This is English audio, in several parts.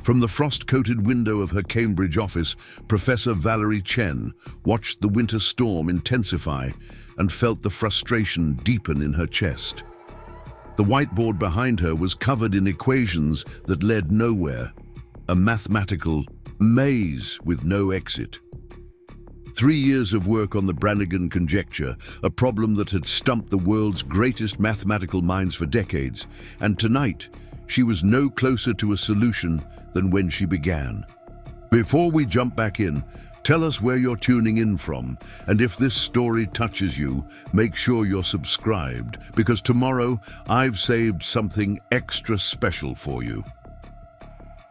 From the frost-coated window of her Cambridge office, Professor Valerie Chen watched the winter storm intensify and felt the frustration deepen in her chest. The whiteboard behind her was covered in equations that led nowhere, a mathematical maze with no exit. 3 years of work on the Brannigan Conjecture, a problem that had stumped the world's greatest mathematical minds for decades, and tonight she was no closer to a solution than when she began. Before we jump back in, tell us where you're tuning in from, and if this story touches you, make sure you're subscribed, because tomorrow I've saved something extra special for you.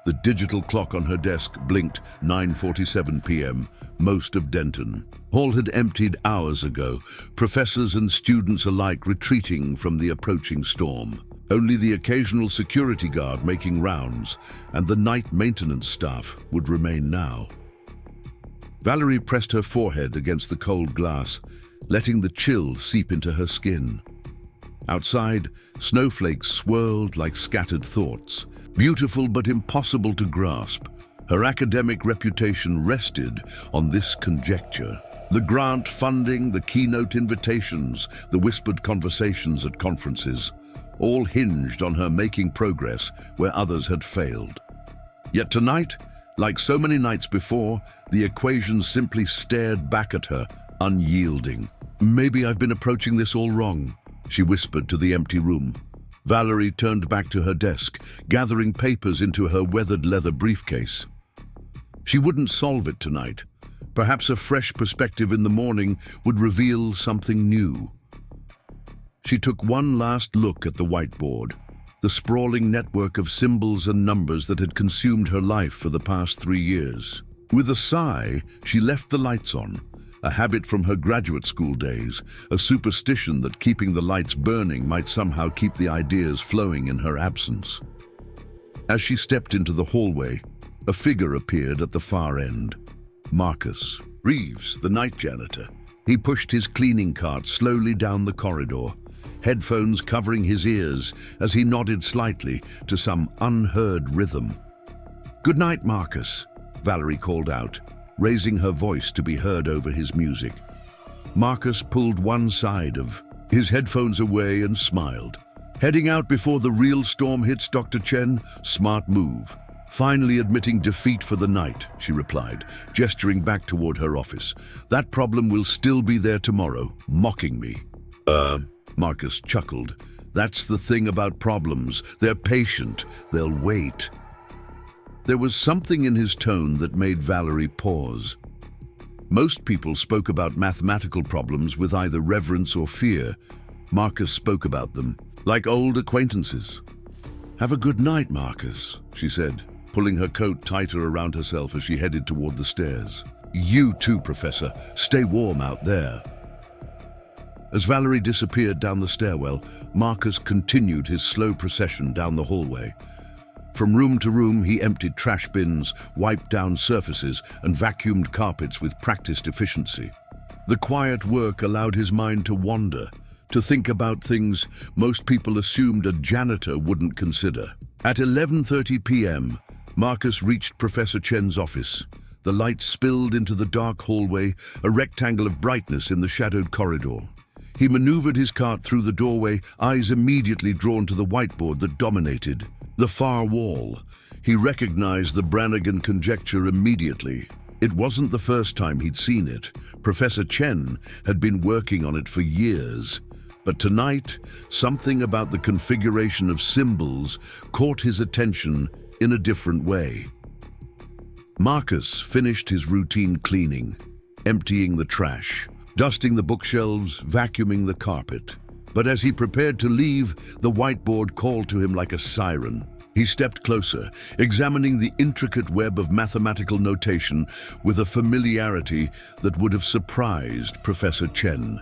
The digital clock on her desk blinked 9:47 p.m., most of Denton. Hall had emptied hours ago, professors and students alike retreating from the approaching storm. Only the occasional security guard making rounds and the night maintenance staff would remain now. Valerie pressed her forehead against the cold glass, letting the chill seep into her skin. Outside, snowflakes swirled like scattered thoughts, beautiful but impossible to grasp. Her academic reputation rested on this conjecture. The grant funding, the keynote invitations, the whispered conversations at conferences, all hinged on her making progress where others had failed. Yet tonight, like so many nights before, the equation simply stared back at her, unyielding. "Maybe I've been approaching this all wrong," she whispered to the empty room. Valerie turned back to her desk, gathering papers into her weathered leather briefcase. She wouldn't solve it tonight. Perhaps a fresh perspective in the morning would reveal something new. She took one last look at the whiteboard, the sprawling network of symbols and numbers that had consumed her life for the past 3 years. With a sigh, she left the lights on, a habit from her graduate school days, a superstition that keeping the lights burning might somehow keep the ideas flowing in her absence. As she stepped into the hallway, a figure appeared at the far end. Marcus Reeves, the night janitor. He pushed his cleaning cart slowly down the corridor, headphones covering his ears as he nodded slightly to some unheard rhythm. "Good night, Marcus," Valerie called out, raising her voice to be heard over his music. Marcus pulled one side of his headphones away and smiled. "Heading out before the real storm hits, Dr. Chen? Smart move." "Finally admitting defeat for the night," she replied, gesturing back toward her office. "That problem will still be there tomorrow, mocking me." Marcus chuckled. "That's the thing about problems. They're patient. They'll wait." There was something in his tone that made Valerie pause. Most people spoke about mathematical problems with either reverence or fear. Marcus spoke about them like old acquaintances. "Have a good night, Marcus," she said, pulling her coat tighter around herself as she headed toward the stairs. "You too, Professor. Stay warm out there." As Valerie disappeared down the stairwell, Marcus continued his slow procession down the hallway. From room to room, he emptied trash bins, wiped down surfaces, and vacuumed carpets with practiced efficiency. The quiet work allowed his mind to wander, to think about things most people assumed a janitor wouldn't consider. At 11:30 p.m., Marcus reached Professor Chen's office. The light spilled into the dark hallway, a rectangle of brightness in the shadowed corridor. He maneuvered his cart through the doorway, eyes immediately drawn to the whiteboard that dominated the far wall. He recognized the Brannigan Conjecture immediately. It wasn't the first time he'd seen it. Professor Chen had been working on it for years. But tonight, something about the configuration of symbols caught his attention in a different way. Marcus finished his routine cleaning, emptying the trash, dusting the bookshelves, vacuuming the carpet. But as he prepared to leave, the whiteboard called to him like a siren. He stepped closer, examining the intricate web of mathematical notation with a familiarity that would have surprised Professor Chen.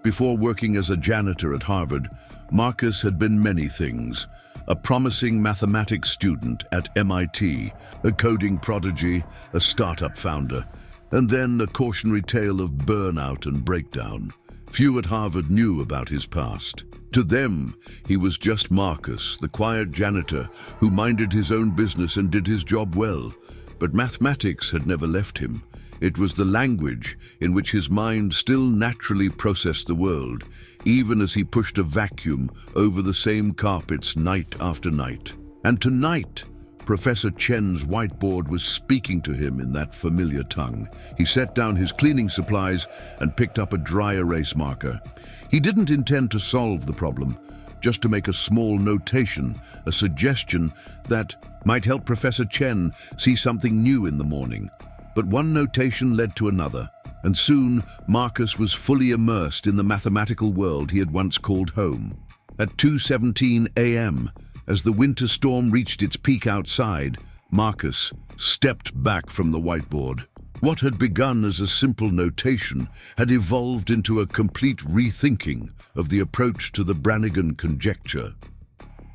Before working as a janitor at Harvard, Marcus had been many things. A promising mathematics student at MIT, a coding prodigy, a startup founder, and then a cautionary tale of burnout and breakdown. Few at Harvard knew about his past. To them, he was just Marcus, the quiet janitor who minded his own business and did his job well. But mathematics had never left him. It was the language in which his mind still naturally processed the world, even as he pushed a vacuum over the same carpets night after night. And tonight, Professor Chen's whiteboard was speaking to him in that familiar tongue. He set down his cleaning supplies and picked up a dry erase marker. He didn't intend to solve the problem, just to make a small notation, a suggestion that might help Professor Chen see something new in the morning. But one notation led to another, and soon Marcus was fully immersed in the mathematical world he had once called home. At 2:17 a.m., as the winter storm reached its peak outside, Marcus stepped back from the whiteboard. What had begun as a simple notation had evolved into a complete rethinking of the approach to the Brannigan Conjecture.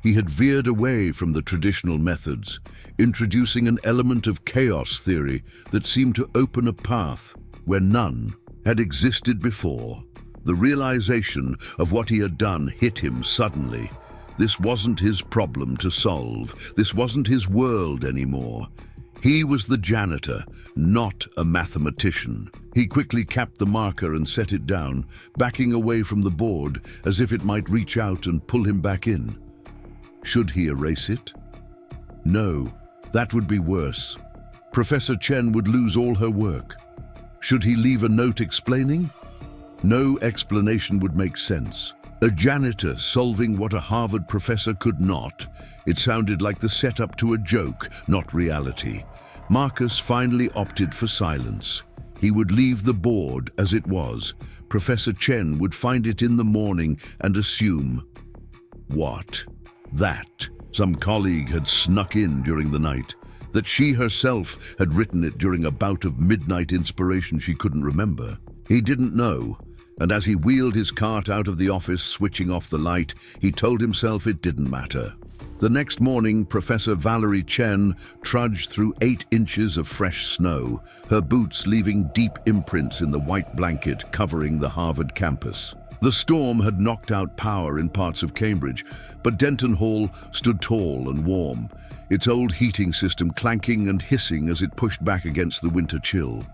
He had veered away from the traditional methods, introducing an element of chaos theory that seemed to open a path where none had existed before. The realization of what he had done hit him suddenly. This wasn't his problem to solve. This wasn't his world anymore. He was the janitor, not a mathematician. He quickly capped the marker and set it down, backing away from the board as if it might reach out and pull him back in. Should he erase it? No, that would be worse. Professor Chen would lose all her work. Should he leave a note explaining? No explanation would make sense. A janitor solving what a Harvard professor could not. It sounded like the setup to a joke, not reality. Marcus finally opted for silence. He would leave the board as it was. Professor Chen would find it in the morning and assume, what? That some colleague had snuck in during the night. That she herself had written it during a bout of midnight inspiration she couldn't remember. He didn't know. And as he wheeled his cart out of the office, switching off the light, he told himself it didn't matter. The next morning, Professor Valerie Chen trudged through 8 inches of fresh snow, her boots leaving deep imprints in the white blanket covering the Harvard campus. The storm had knocked out power in parts of Cambridge, but Denton Hall stood tall and warm, its old heating system clanking and hissing as it pushed back against the winter chill.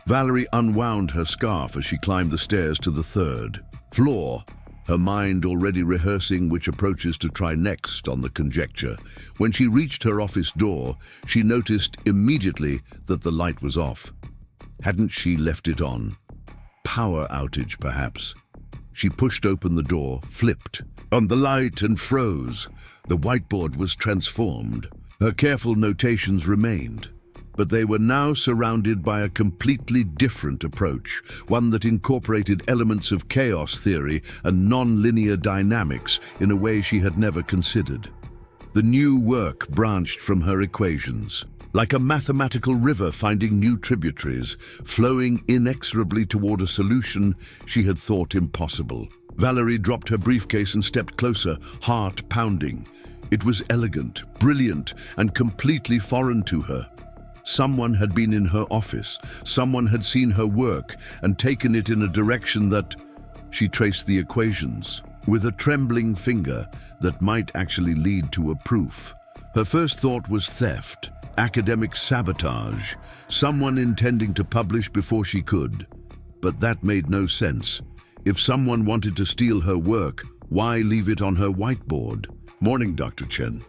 Valerie unwound her scarf as she climbed the stairs to the 3rd floor, her mind already rehearsing which approaches to try next on the conjecture. When she reached her office door, she noticed immediately that the light was off. Hadn't she left it on? Power outage, perhaps. She pushed open the door, flipped on the light and froze. The whiteboard was transformed. Her careful notations remained. But they were now surrounded by a completely different approach, one that incorporated elements of chaos theory and non-linear dynamics in a way she had never considered. The new work branched from her equations, like a mathematical river finding new tributaries, flowing inexorably toward a solution she had thought impossible. Valerie dropped her briefcase and stepped closer, heart pounding. It was elegant, brilliant, and completely foreign to her. Someone had been in her office, someone had seen her work and taken it in a direction that... She traced the equations with a trembling finger that might actually lead to a proof. Her first thought was theft, academic sabotage, someone intending to publish before she could. But that made no sense. If someone wanted to steal her work, why leave it on her whiteboard? Morning, Dr. Chen.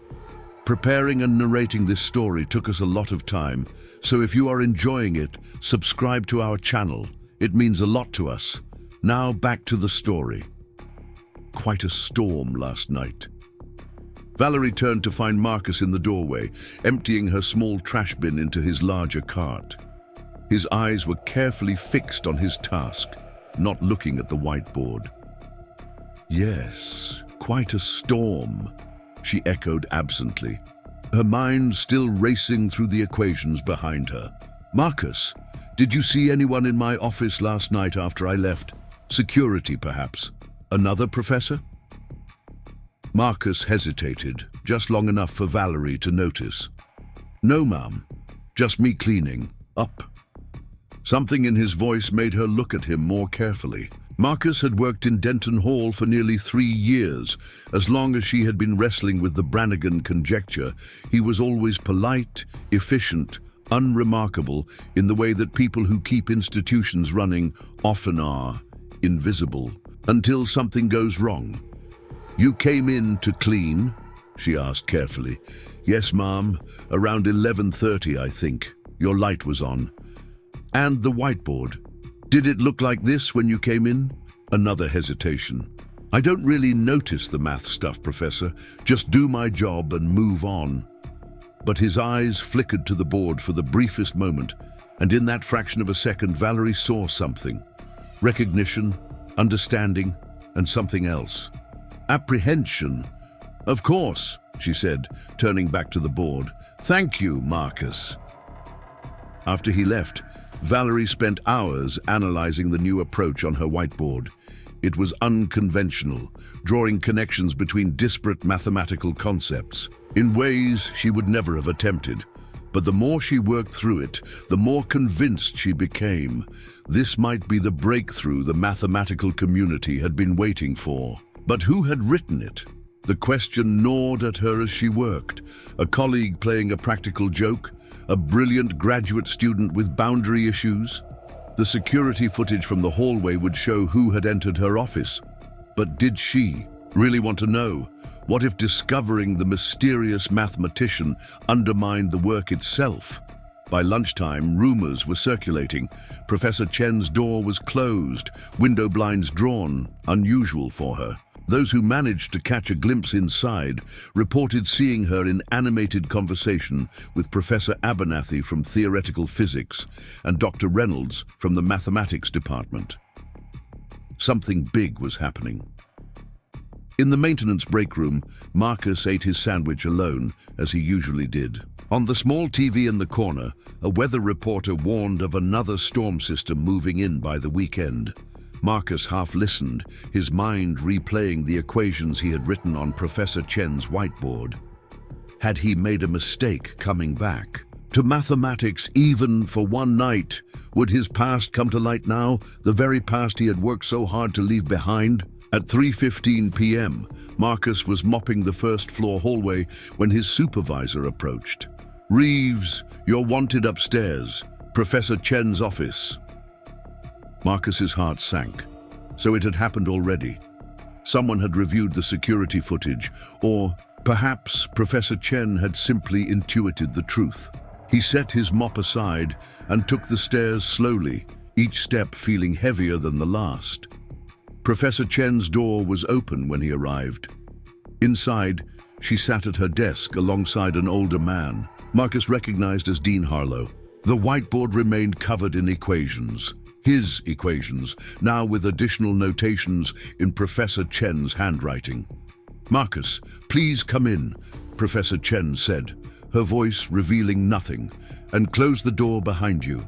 Preparing and narrating this story took us a lot of time, so if you are enjoying it, subscribe to our channel. It means a lot to us. Now back to the story. Quite a storm last night. Valerie turned to find Marcus in the doorway, emptying her small trash bin into his larger cart. His eyes were carefully fixed on his task, not looking at the whiteboard. Yes, quite a storm, she echoed absently, her mind still racing through the equations behind her. Marcus, did you see anyone in my office last night after I left? Security, perhaps? Another professor? Marcus hesitated, just long enough for Valerie to notice. No, ma'am. Just me cleaning. Up. Something in his voice made her look at him more carefully. Marcus had worked in Denton Hall for nearly 3 years. As long as she had been wrestling with the Brannigan Conjecture, he was always polite, efficient, unremarkable in the way that people who keep institutions running often are, invisible, until something goes wrong. "You came in to clean?" she asked carefully. "Yes, ma'am. Around 11:30, I think. Your light was on." "And the whiteboard. Did it look like this when you came in?" Another hesitation. "I don't really notice the math stuff, Professor. Just do my job and move on." But his eyes flickered to the board for the briefest moment, and in that fraction of a second, Valerie saw something. Recognition, understanding, and something else. Apprehension. "Of course," she said, turning back to the board. "Thank you, Marcus." After he left, Valerie spent hours analyzing the new approach on her whiteboard. It was unconventional, drawing connections between disparate mathematical concepts in ways she would never have attempted. But the more she worked through it, the more convinced she became. This might be the breakthrough the mathematical community had been waiting for. But who had written it? The question gnawed at her as she worked. A colleague playing a practical joke? A brilliant graduate student with boundary issues? The security footage from the hallway would show who had entered her office. But did she really want to know? What if discovering the mysterious mathematician undermined the work itself? By lunchtime, rumors were circulating. Professor Chen's door was closed, window blinds drawn, unusual for her. Those who managed to catch a glimpse inside reported seeing her in animated conversation with Professor Abernathy from Theoretical Physics and Dr. Reynolds from the Mathematics Department. Something big was happening. In the maintenance break room, Marcus ate his sandwich alone, as he usually did. On the small TV in the corner, a weather reporter warned of another storm system moving in by the weekend. Marcus half listened, his mind replaying the equations he had written on Professor Chen's whiteboard. Had he made a mistake coming back? To mathematics, even for one night? Would his past come to light now, the very past he had worked so hard to leave behind? At 3:15 p.m., Marcus was mopping the first-floor hallway when his supervisor approached. "Reeves, you're wanted upstairs. Professor Chen's office." Marcus's heart sank. So it had happened already. Someone had reviewed the security footage, or perhaps Professor Chen had simply intuited the truth. He set his mop aside and took the stairs slowly, each step feeling heavier than the last. Professor Chen's door was open when he arrived. Inside, she sat at her desk alongside an older man, Marcus recognized as Dean Harlow. The whiteboard remained covered in equations. His equations, now with additional notations in Professor Chen's handwriting. "Marcus, please come in," Professor Chen said, her voice revealing nothing, "and close the door behind you."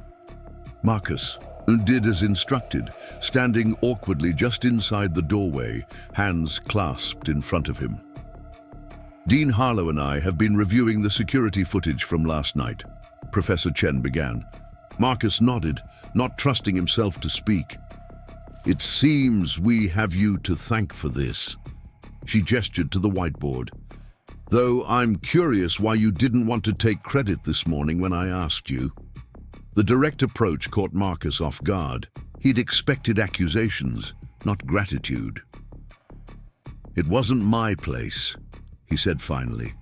Marcus did as instructed, standing awkwardly just inside the doorway, hands clasped in front of him. "Dean Harlow and I have been reviewing the security footage from last night," Professor Chen began. Marcus nodded, not trusting himself to speak. "It seems we have you to thank for this." She gestured to the whiteboard. "Though I'm curious why you didn't want to take credit this morning when I asked you." The direct approach caught Marcus off guard. He'd expected accusations, not gratitude. "It wasn't my place," he said finally.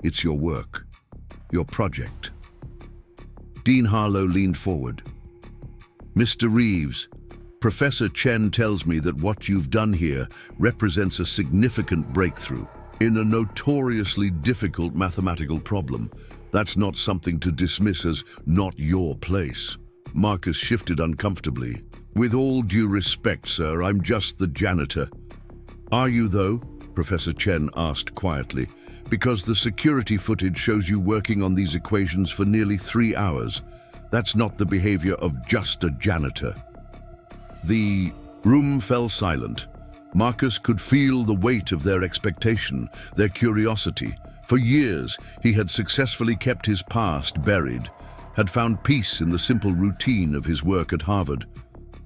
"It's your work, your project." Dean Harlow leaned forward. "Mr. Reeves, Professor Chen tells me that what you've done here represents a significant breakthrough in a notoriously difficult mathematical problem. That's not something to dismiss as not your place." Marcus shifted uncomfortably. "With all due respect, sir, I'm just the janitor." "Are you, though?" Professor Chen asked quietly. "Because the security footage shows you working on these equations for nearly 3 hours. That's not the behavior of just a janitor." The room fell silent. Marcus could feel the weight of their expectation, their curiosity. For years, he had successfully kept his past buried, had found peace in the simple routine of his work at Harvard.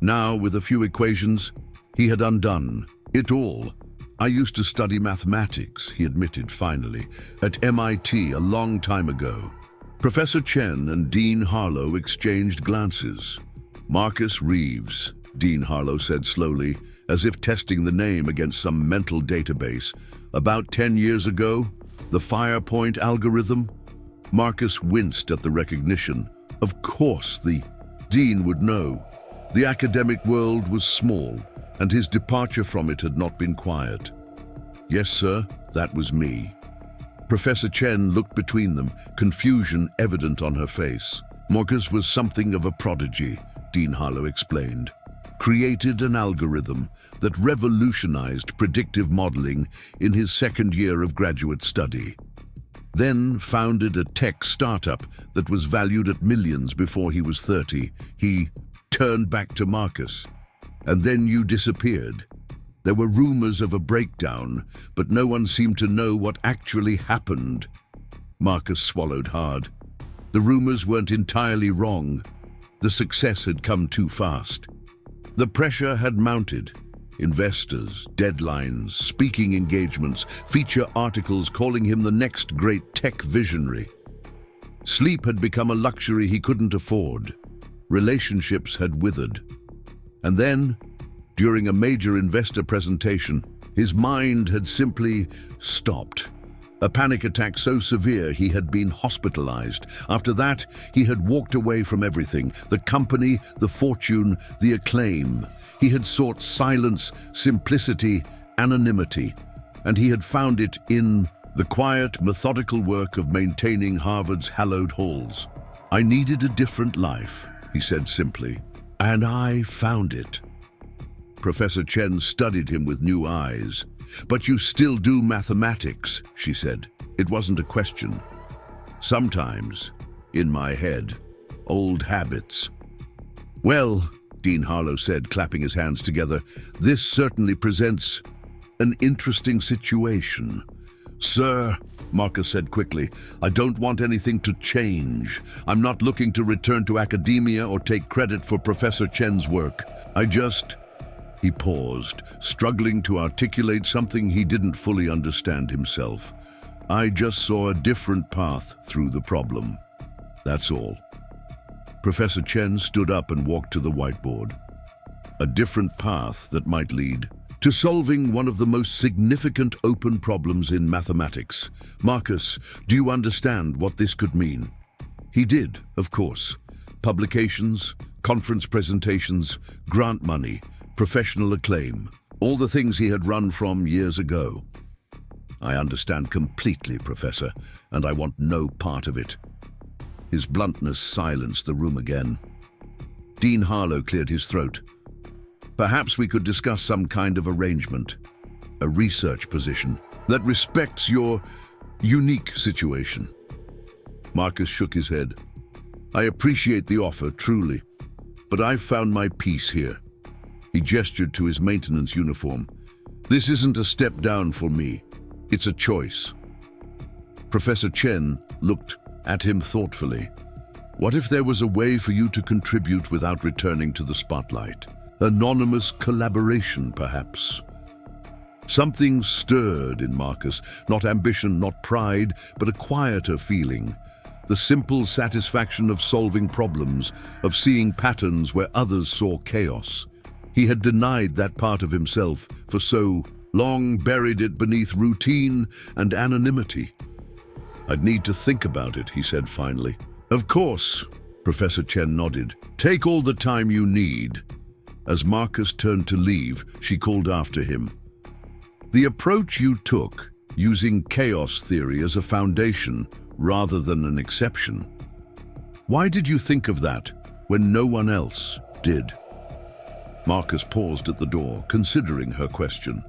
Now, with a few equations, he had undone it all. "I used to study mathematics," he admitted finally, "at MIT a long time ago." Professor Chen and Dean Harlow exchanged glances. "Marcus Reeves," Dean Harlow said slowly, as if testing the name against some mental database. "About 10 years ago, the Firepoint algorithm?" Marcus winced at the recognition. Of course, the Dean would know. The academic world was small, and his departure from it had not been quiet. "Yes, sir, that was me." Professor Chen looked between them, confusion evident on her face. "Marcus was something of a prodigy," Dean Harlow explained. "Created an algorithm that revolutionized predictive modeling in his second year of graduate study. Then founded a tech startup that was valued at millions before he was 30. He turned back to Marcus. And then you disappeared. There were rumors of a breakdown, but no one seemed to know what actually happened." Marcus swallowed hard. The rumors weren't entirely wrong. The success had come too fast. The pressure had mounted. Investors, deadlines, speaking engagements, feature articles calling him the next great tech visionary. Sleep had become a luxury he couldn't afford. Relationships had withered. And then, during a major investor presentation, his mind had simply stopped. A panic attack so severe he had been hospitalized. After that, he had walked away from everything: the company, the fortune, the acclaim. He had sought silence, simplicity, anonymity, and he had found it in the quiet, methodical work of maintaining Harvard's hallowed halls. "I needed a different life," he said simply, "and I found it." Professor Chen studied him with new eyes. "But you still do mathematics," she said. It wasn't a question. "Sometimes, in my head, old habits." "Well," Dean Harlow said, clapping his hands together, "this certainly presents an interesting situation." "Sir," Marcus said quickly, "I don't want anything to change. I'm not looking to return to academia or take credit for Professor Chen's work. He paused, struggling to articulate something he didn't fully understand himself. "I just saw a different path through the problem. That's all." Professor Chen stood up and walked to the whiteboard. "A different path that might lead to solving one of the most significant open problems in mathematics. Marcus, do you understand what this could mean?" He did, of course. Publications, conference presentations, grant money, professional acclaim, all the things he had run from years ago. "I understand completely, Professor, and I want no part of it." His bluntness silenced the room again. Dean Harlow cleared his throat. "Perhaps we could discuss some kind of arrangement, a research position that respects your unique situation." Marcus shook his head. "I appreciate the offer, truly, but I've found my peace here." He gestured to his maintenance uniform. "This isn't a step down for me. It's a choice." Professor Chen looked at him thoughtfully. "What if there was a way for you to contribute without returning to the spotlight? Anonymous collaboration, perhaps?" Something stirred in Marcus, not ambition, not pride, but a quieter feeling. The simple satisfaction of solving problems, of seeing patterns where others saw chaos. He had denied that part of himself for so long, buried it beneath routine and anonymity. "I'd need to think about it," he said finally. "Of course," Professor Chen nodded. "Take all the time you need." As Marcus turned to leave, she called after him. "The approach you took, using chaos theory as a foundation rather than an exception, why did you think of that when no one else did?" Marcus paused at the door, considering her question.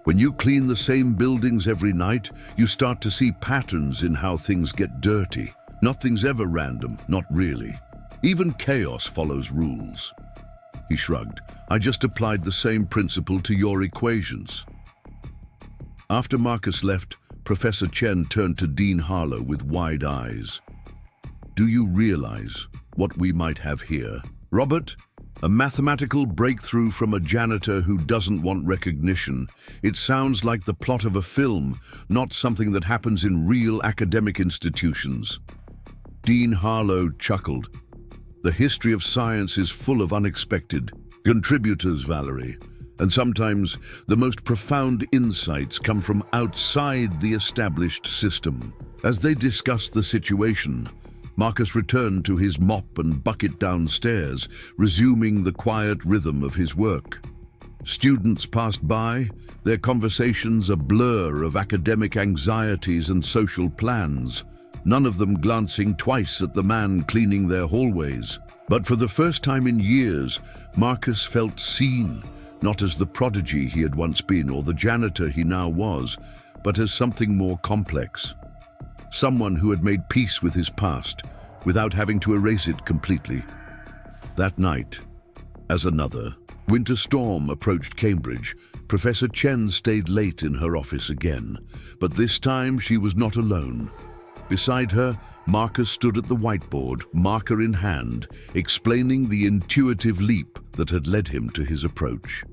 "When you clean the same buildings every night, you start to see patterns in how things get dirty. Nothing's ever random, not really. Even chaos follows rules." He shrugged. "I just applied the same principle to your equations." After Marcus left, Professor Chen turned to Dean Harlow with wide eyes. "Do you realize what we might have here? Robert, A mathematical breakthrough from a janitor who doesn't want recognition. It sounds like the plot of a film, not something that happens in real academic institutions. Dean Harlow chuckled. The history of science is full of unexpected contributors, Valerie. And sometimes the most profound insights come from outside the established system. As they discussed the situation, Marcus returned to his mop and bucket downstairs, resuming the quiet rhythm of his work. Students passed by, their conversations a blur of academic anxieties and social plans, none of them glancing twice at the man cleaning their hallways. But for the first time in years, Marcus felt seen, not as the prodigy he had once been or the janitor he now was, but as something more complex. Someone who had made peace with his past, without having to erase it completely. That night, as another winter storm approached Cambridge, Professor Chen stayed late in her office again, but this time she was not alone. Beside her, Marcus stood at the whiteboard, marker in hand, explaining the intuitive leap that had led him to his approach.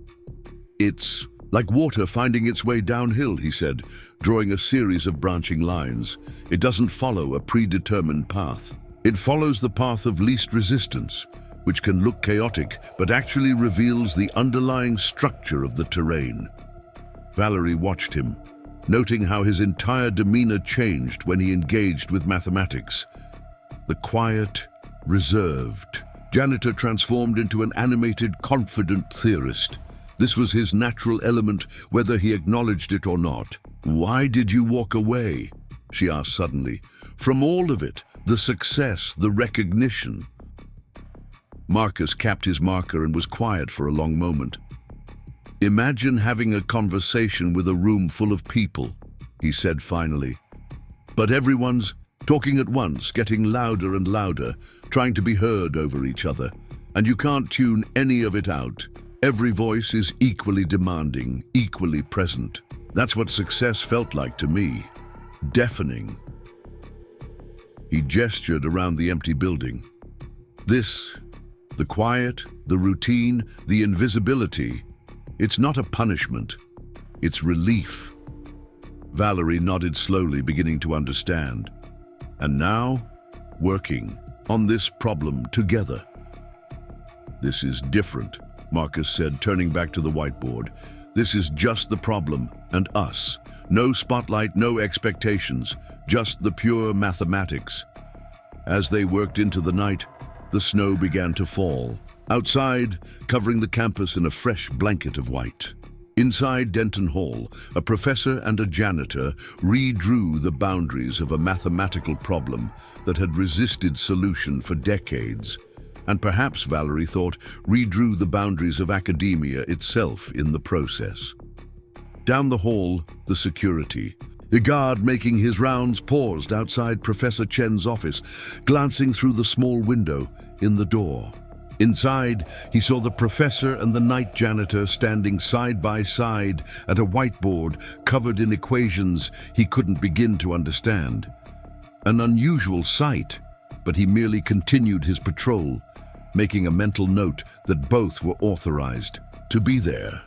"It's like water finding its way downhill," he said, drawing a series of branching lines. "It doesn't follow a predetermined path. It follows the path of least resistance, which can look chaotic, but actually reveals the underlying structure of the terrain." Valerie watched him, noting how his entire demeanor changed when he engaged with mathematics. The quiet, reserved janitor transformed into an animated, confident theorist. This was his natural element, whether he acknowledged it or not. "Why did you walk away?" she asked suddenly. "From all of it, the success, the recognition." Marcus capped his marker and was quiet for a long moment. "Imagine having a conversation with a room full of people," he said finally. "But everyone's talking at once, getting louder and louder, trying to be heard over each other. And you can't tune any of it out. Every voice is equally demanding, equally present. That's what success felt like to me. Deafening." He gestured around the empty building. "This, the quiet, the routine, the invisibility, it's not a punishment, it's relief." Valerie nodded slowly, beginning to understand. "And now, working on this problem together." "This is different," Marcus said, turning back to the whiteboard. "This is just the problem and us. No spotlight, no expectations, just the pure mathematics." As they worked into the night, the snow began to fall. Outside, covering the campus in a fresh blanket of white. Inside Denton Hall, a professor and a janitor redrew the boundaries of a mathematical problem that had resisted solution for decades. And perhaps, Valerie thought, redrew the boundaries of academia itself in the process. Down the hall, the security. The guard making his rounds paused outside Professor Chen's office, glancing through the small window in the door. Inside, he saw the professor and the night janitor standing side by side at a whiteboard covered in equations he couldn't begin to understand. An unusual sight, but he merely continued his patrol, making a mental note that both were authorized to be there.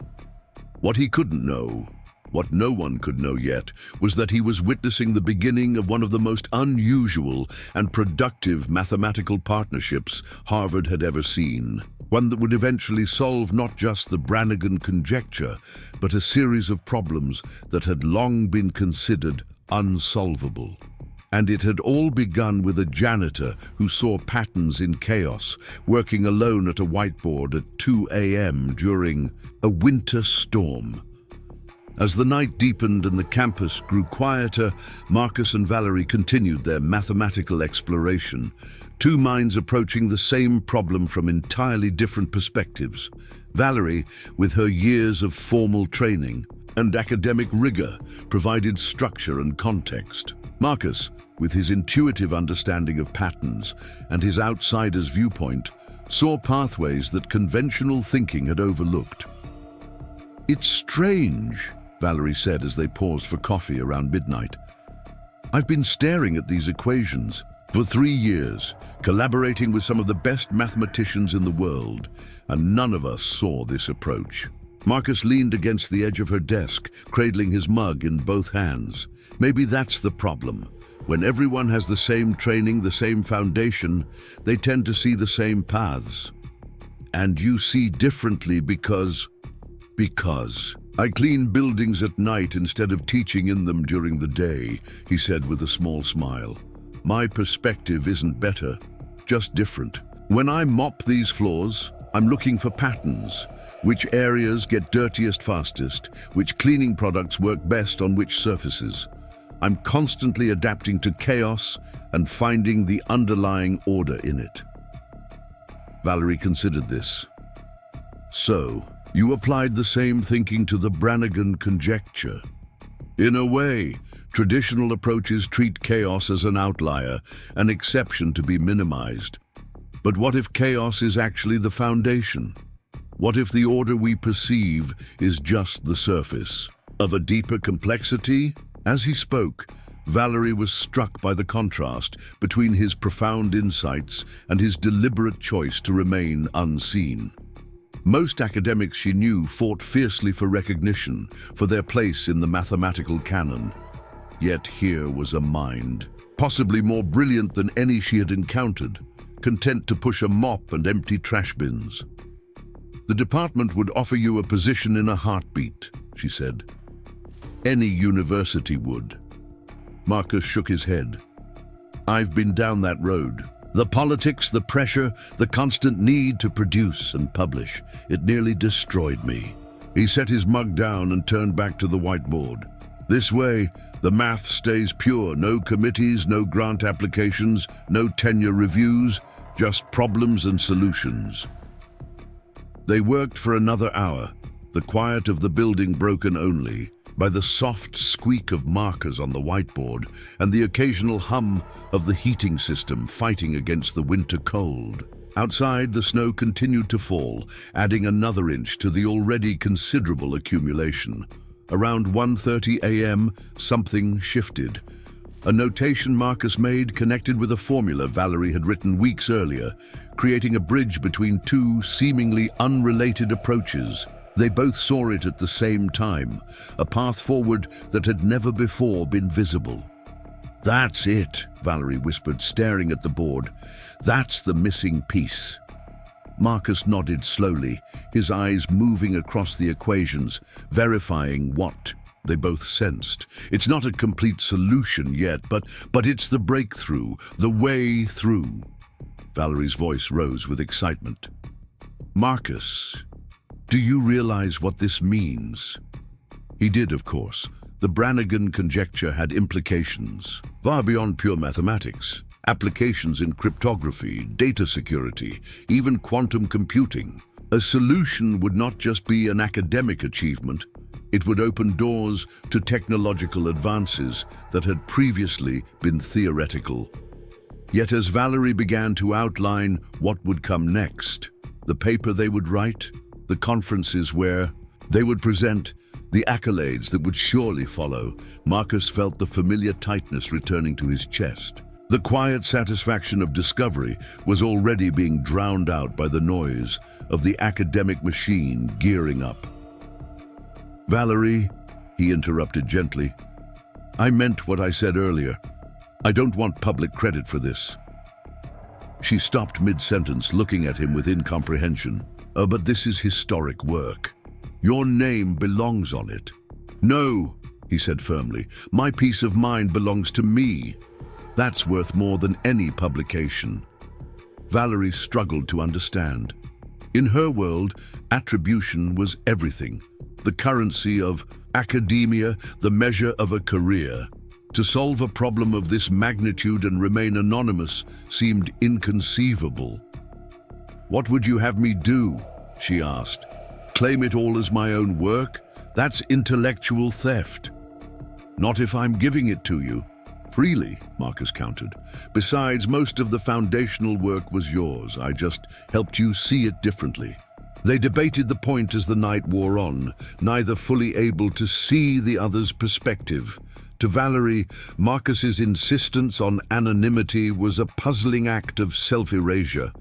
What he couldn't know, what no one could know yet, was that he was witnessing the beginning of one of the most unusual and productive mathematical partnerships Harvard had ever seen. One that would eventually solve not just the Brannigan Conjecture, but a series of problems that had long been considered unsolvable. And it had all begun with a janitor who saw patterns in chaos, working alone at a whiteboard at 2 a.m. during a winter storm. As the night deepened and the campus grew quieter, Marcus and Valerie continued their mathematical exploration, two minds approaching the same problem from entirely different perspectives. Valerie, with her years of formal training and academic rigor, provided structure and context. Marcus, with his intuitive understanding of patterns and his outsider's viewpoint, saw pathways that conventional thinking had overlooked. "It's strange," Valerie said as they paused for coffee around midnight. "I've been staring at these equations, For 3 years, collaborating with some of the best mathematicians in the world, and none of us saw this approach. Marcus leaned against the edge of her desk, cradling his mug in both hands. Maybe that's the problem. When everyone has the same training, the same foundation, they tend to see the same paths. And you see differently because I clean buildings at night instead of teaching in them during the day, he said with a small smile. My perspective isn't better, just different. When I mop these floors, I'm looking for patterns. Which areas get dirtiest fastest, which cleaning products work best on which surfaces. I'm constantly adapting to chaos and finding the underlying order in it. Valerie considered this. So, you applied the same thinking to the Brannigan Conjecture. In a way, traditional approaches treat chaos as an outlier, an exception to be minimized. But what if chaos is actually the foundation? What if the order we perceive is just the surface of a deeper complexity? As he spoke, Valerie was struck by the contrast between his profound insights and his deliberate choice to remain unseen. Most academics she knew fought fiercely for recognition, for their place in the mathematical canon. Yet here was a mind, possibly more brilliant than any she had encountered, content to push a mop and empty trash bins. The department would offer you a position in a heartbeat, she said. Any university would. Marcus shook his head. I've been down that road. The politics, the pressure, the constant need to produce and publish. It nearly destroyed me. He set his mug down and turned back to the whiteboard. This way, the math stays pure. No committees, no grant applications, no tenure reviews, just problems and solutions. They worked for another hour, the quiet of the building broken only by the soft squeak of markers on the whiteboard and the occasional hum of the heating system fighting against the winter cold. Outside, the snow continued to fall, adding another inch to the already considerable accumulation. Around 1:30 a.m., something shifted. A notation Marcus made connected with a formula Valerie had written weeks earlier, creating a bridge between two seemingly unrelated approaches. They both saw it at the same time, a path forward that had never before been visible. That's it, Valerie whispered, staring at the board. That's the missing piece. Marcus nodded slowly, his eyes moving across the equations, verifying what they both sensed. It's not a complete solution yet, but it's the breakthrough, the way through. Valerie's voice rose with excitement. Marcus, do you realize what this means? He did, of course. The Brannigan Conjecture had implications far beyond pure mathematics. Applications in cryptography, data security, even quantum computing. A solution would not just be an academic achievement, it would open doors to technological advances that had previously been theoretical. Yet as Valerie began to outline what would come next, the paper they would write, the conferences where they would present, the accolades that would surely follow, Marcus felt the familiar tightness returning to his chest. The quiet satisfaction of discovery was already being drowned out by the noise of the academic machine gearing up. Valerie, he interrupted gently, I meant what I said earlier. I don't want public credit for this. She stopped mid-sentence, looking at him with incomprehension. But this is historic work. Your name belongs on it. No, he said firmly, my peace of mind belongs to me. That's worth more than any publication. Valerie struggled to understand. In her world, attribution was everything. The currency of academia, the measure of a career. To solve a problem of this magnitude and remain anonymous seemed inconceivable. What would you have me do? She asked. Claim it all as my own work? That's intellectual theft. Not if I'm giving it to you. Freely, Marcus countered. Besides, most of the foundational work was yours. I just helped you see it differently. They debated the point as the night wore on, neither fully able to see the other's perspective. To Valerie, Marcus's insistence on anonymity was a puzzling act of self-erasure.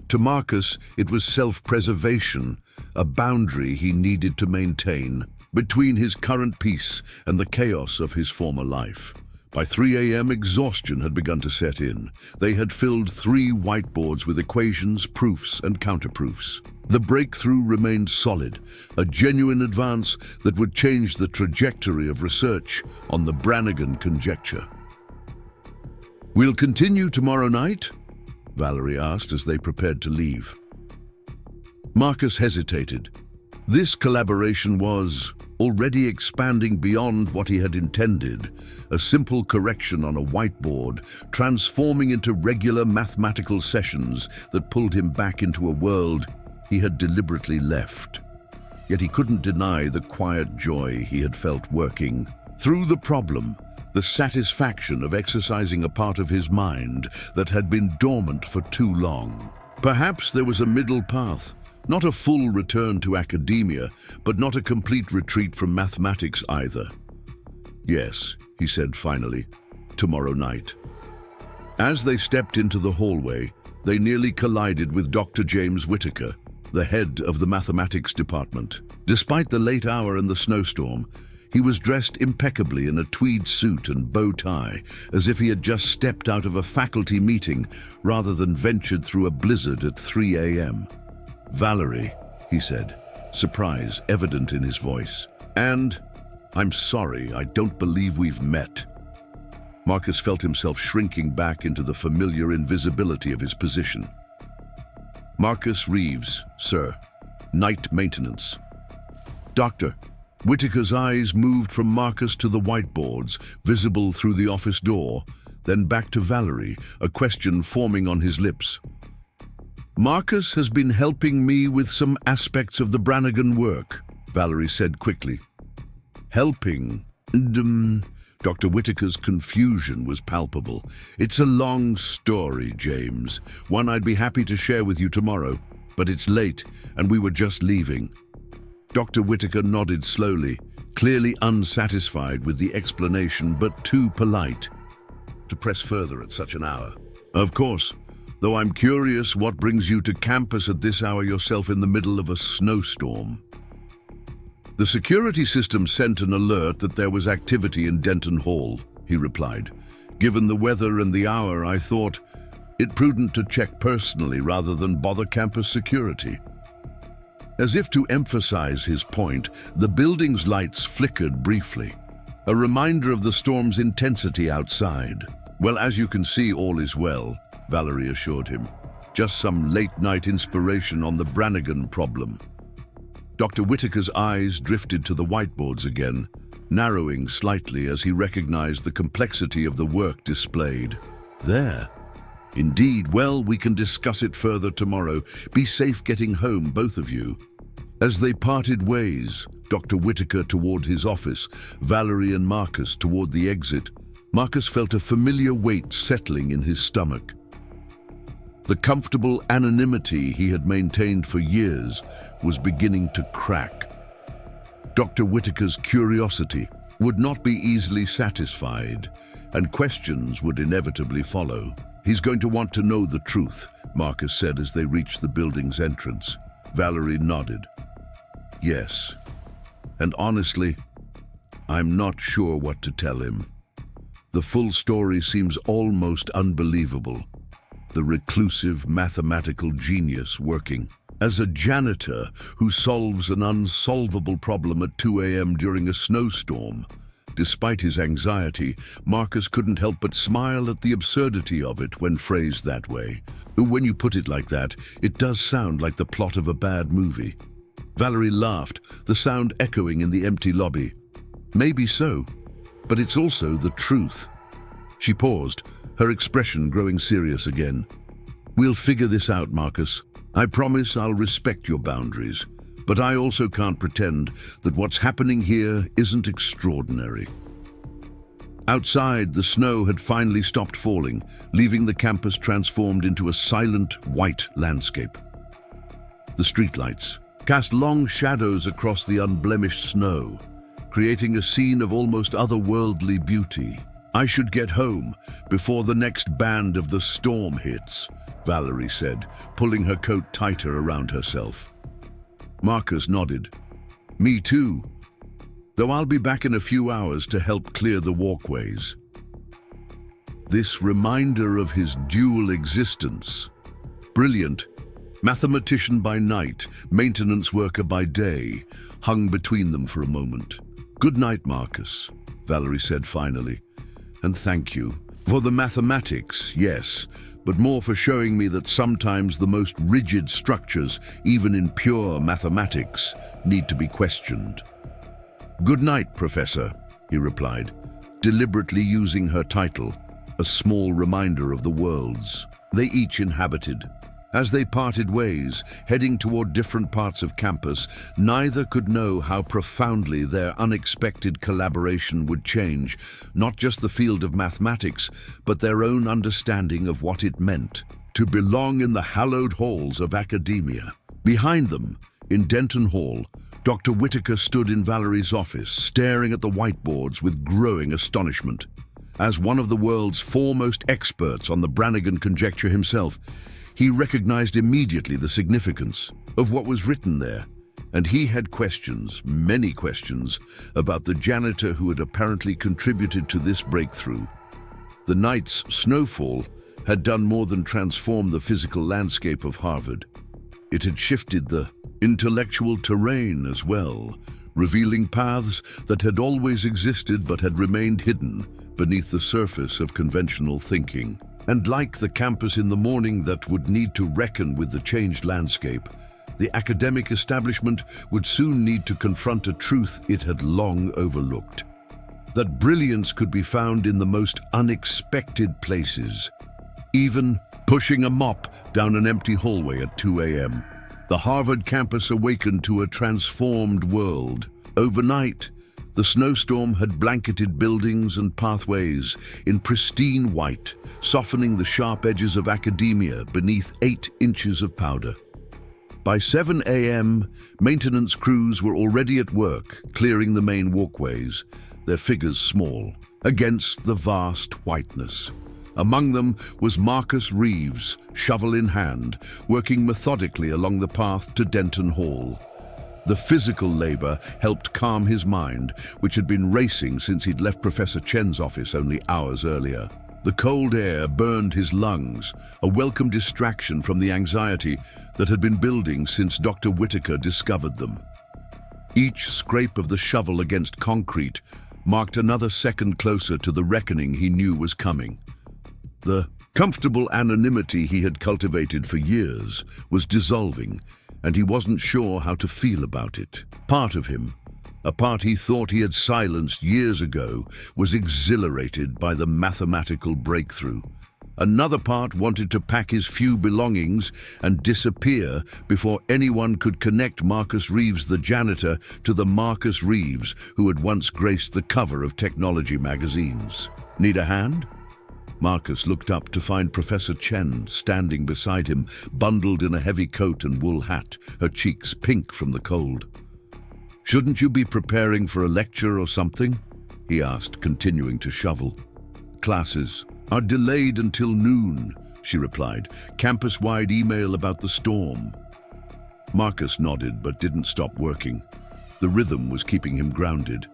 To Marcus, it was self-preservation, a boundary he needed to maintain between his current peace and the chaos of his former life. By 3 a.m., exhaustion had begun to set in. They had filled 3 whiteboards with equations, proofs, and counterproofs. The breakthrough remained solid, a genuine advance that would change the trajectory of research on the Brannigan Conjecture. "We'll continue tomorrow night?" Valerie asked as they prepared to leave. Marcus hesitated. This collaboration was already expanding beyond what he had intended, a simple correction on a whiteboard, transforming into regular mathematical sessions that pulled him back into a world he had deliberately left. Yet he couldn't deny the quiet joy he had felt working through the problem, the satisfaction of exercising a part of his mind that had been dormant for too long. Perhaps there was a middle path. Not a full return to academia, but not a complete retreat from mathematics either. "Yes," he said finally, "tomorrow night." As they stepped into the hallway, they nearly collided with Dr. James Whittaker, the head of the mathematics department. Despite the late hour and the snowstorm, he was dressed impeccably in a tweed suit and bow tie, as if he had just stepped out of a faculty meeting rather than ventured through a blizzard at 3 a.m. "Valerie," he said, surprise evident in his voice. "And I'm sorry, I don't believe we've met." Marcus felt himself shrinking back into the familiar invisibility of his position. "Marcus Reeves, sir. Night maintenance." "Doctor." Whittaker's eyes moved from Marcus to the whiteboards, visible through the office door, then back to Valerie, a question forming on his lips. "Marcus has been helping me with some aspects of the Brannigan work," Valerie said quickly. "Helping? Dr. Whittaker's confusion was palpable. "It's a long story, James. One I'd be happy to share with you tomorrow, but it's late and we were just leaving." Dr. Whittaker nodded slowly, clearly unsatisfied with the explanation, but too polite to press further at such an hour. "Of course. Though I'm curious what brings you to campus at this hour yourself in the middle of a snowstorm." "The security system sent an alert that there was activity in Denton Hall," he replied. "Given the weather and the hour, I thought it prudent to check personally rather than bother campus security." As if to emphasize his point, the building's lights flickered briefly, a reminder of the storm's intensity outside. "Well, as you can see, all is well," Valerie assured him. "Just some late-night inspiration on the Brannigan problem." Dr. Whittaker's eyes drifted to the whiteboards again, narrowing slightly as he recognized the complexity of the work displayed. "There. Indeed. Well, we can discuss it further tomorrow. Be safe getting home, both of you." As they parted ways, Dr. Whittaker toward his office, Valerie and Marcus toward the exit, Marcus felt a familiar weight settling in his stomach. The comfortable anonymity he had maintained for years was beginning to crack. Dr. Whittaker's curiosity would not be easily satisfied, and questions would inevitably follow. "He's going to want to know the truth," Marcus said as they reached the building's entrance. Valerie nodded. "Yes. And honestly, I'm not sure what to tell him. The full story seems almost unbelievable. The reclusive mathematical genius working as a janitor who solves an unsolvable problem at 2 a.m. during a snowstorm. Despite his anxiety, Marcus couldn't help but smile at the absurdity of it when phrased that way. When you put it like that, it does sound like the plot of a bad movie. Valerie laughed, the sound echoing in the empty lobby. Maybe so, but it's also the truth. She paused, her expression growing serious again. We'll figure this out, Marcus. I promise I'll respect your boundaries, but I also can't pretend that what's happening here isn't extraordinary. Outside, the snow had finally stopped falling, leaving the campus transformed into a silent, white landscape. The streetlights cast long shadows across the unblemished snow, creating a scene of almost otherworldly beauty. "I should get home before the next band of the storm hits," Valerie said, pulling her coat tighter around herself. Marcus nodded. "Me too, though I'll be back in a few hours to help clear the walkways." This reminder of his dual existence. Brilliant, mathematician by night, maintenance worker by day, hung between them for a moment. "Good night, Marcus," Valerie said finally. "And thank you. For the mathematics, yes, but more for showing me that sometimes the most rigid structures, even in pure mathematics, need to be questioned." "Good night, Professor," he replied, deliberately using her title, a small reminder of the worlds they each inhabited. As they parted ways, heading toward different parts of campus, neither could know how profoundly their unexpected collaboration would change not just the field of mathematics, but their own understanding of what it meant to belong in the hallowed halls of academia. Behind them, in Denton Hall, Dr. Whitaker stood in Valerie's office, staring at the whiteboards with growing astonishment. As one of the world's foremost experts on the Brannigan Conjecture himself, he recognized immediately the significance of what was written there, and he had questions, many questions, about the janitor who had apparently contributed to this breakthrough. The night's snowfall had done more than transform the physical landscape of Harvard. It had shifted the intellectual terrain as well, revealing paths that had always existed but had remained hidden beneath the surface of conventional thinking. And like the campus in the morning that would need to reckon with the changed landscape, the academic establishment would soon need to confront a truth it had long overlooked. That brilliance could be found in the most unexpected places, even pushing a mop down an empty hallway at 2 a.m. The Harvard campus awakened to a transformed world. Overnight, the snowstorm had blanketed buildings and pathways in pristine white, softening the sharp edges of academia beneath 8 inches of powder. By 7 a.m., maintenance crews were already at work, clearing the main walkways, their figures small, against the vast whiteness. Among them was Marcus Reeves, shovel in hand, working methodically along the path to Denton Hall. The physical labor helped calm his mind, which had been racing since he'd left Professor Chen's office only hours earlier. The cold air burned his lungs, a welcome distraction from the anxiety that had been building since Dr. Whitaker discovered them. Each scrape of the shovel against concrete marked another second closer to the reckoning he knew was coming. The comfortable anonymity he had cultivated for years was dissolving, and he wasn't sure how to feel about it. Part of him, a part he thought he had silenced years ago, was exhilarated by the mathematical breakthrough. Another part wanted to pack his few belongings and disappear before anyone could connect Marcus Reeves the janitor to the Marcus Reeves who had once graced the cover of technology magazines. "Need a hand?" Marcus looked up to find Professor Chen standing beside him, bundled in a heavy coat and wool hat, her cheeks pink from the cold. "Shouldn't you be preparing for a lecture or something?" he asked, continuing to shovel. "Classes are delayed until noon," she replied. "Campus-wide email about the storm." Marcus nodded but didn't stop working. The rhythm was keeping him grounded.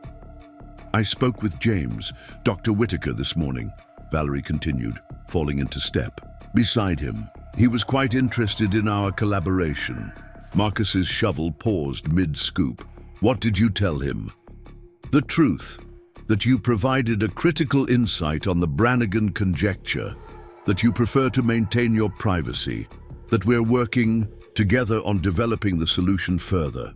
"I spoke with James, Dr. Whitaker, this morning," Valerie continued, falling into step beside him. "He was quite interested in our collaboration." Marcus's shovel paused mid-scoop. "What did you tell him?" "The truth, that you provided a critical insight on the Brannigan Conjecture, that you prefer to maintain your privacy, that we're working together on developing the solution further.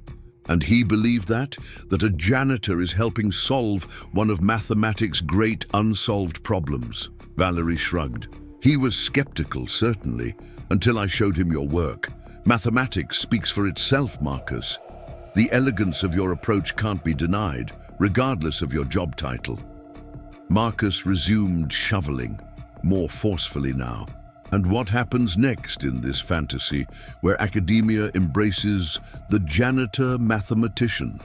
And he believed that a janitor is helping solve one of mathematics' great unsolved problems." Valerie shrugged. "He was skeptical, certainly, until I showed him your work. Mathematics speaks for itself, Marcus. The elegance of your approach can't be denied, regardless of your job title." Marcus resumed shoveling, more forcefully now. And what happens next in this fantasy, where academia embraces the janitor mathematician?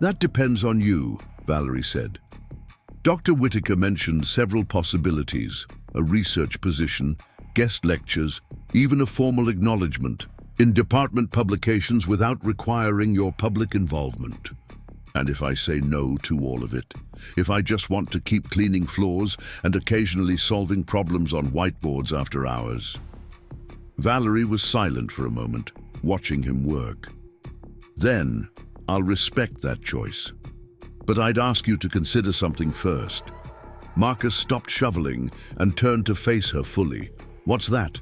That depends on you, Valerie said. Dr. Whitaker mentioned several possibilities: a research position, guest lectures, even a formal acknowledgement in department publications without requiring your public involvement. And if I say no to all of it? If I just want to keep cleaning floors and occasionally solving problems on whiteboards after hours? Valerie was silent for a moment, watching him work. Then, I'll respect that choice. But I'd ask you to consider something first. Marcus stopped shoveling and turned to face her fully. What's that?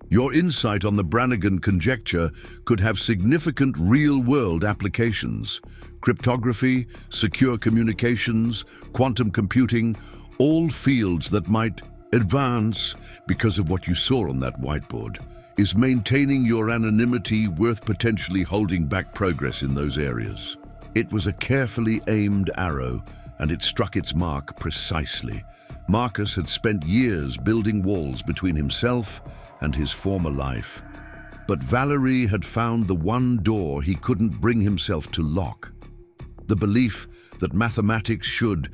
Your insight on the Brannigan Conjecture could have significant real-world applications. Cryptography, secure communications, quantum computing, all fields that might advance because of what you saw on that whiteboard. Is maintaining your anonymity worth potentially holding back progress in those areas? It was a carefully aimed arrow, and it struck its mark precisely. Marcus had spent years building walls between himself and his former life. But Valerie had found the one door he couldn't bring himself to lock. The belief that mathematics should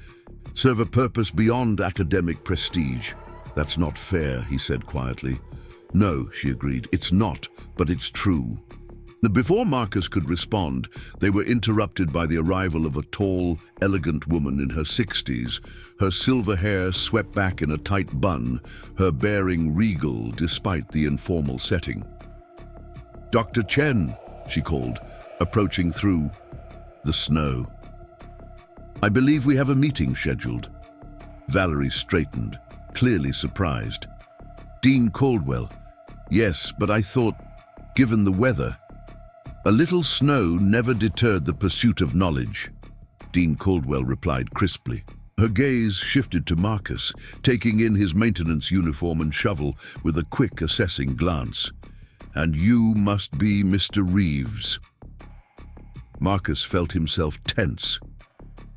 serve a purpose beyond academic prestige. That's not fair, he said quietly. No, she agreed, it's not, but it's true. Before Marcus could respond, they were interrupted by the arrival of a tall, elegant woman in her 60s, her silver hair swept back in a tight bun, her bearing regal despite the informal setting. "Dr. Chen," she called, approaching through the snow. "I believe we have a meeting scheduled." Valerie straightened, clearly surprised. "Dean Caldwell. Yes, but I thought, given the weather..." "A little snow never deterred the pursuit of knowledge," Dean Caldwell replied crisply. Her gaze shifted to Marcus, taking in his maintenance uniform and shovel with a quick, assessing glance. "And you must be Mr. Reeves." Marcus felt himself tense.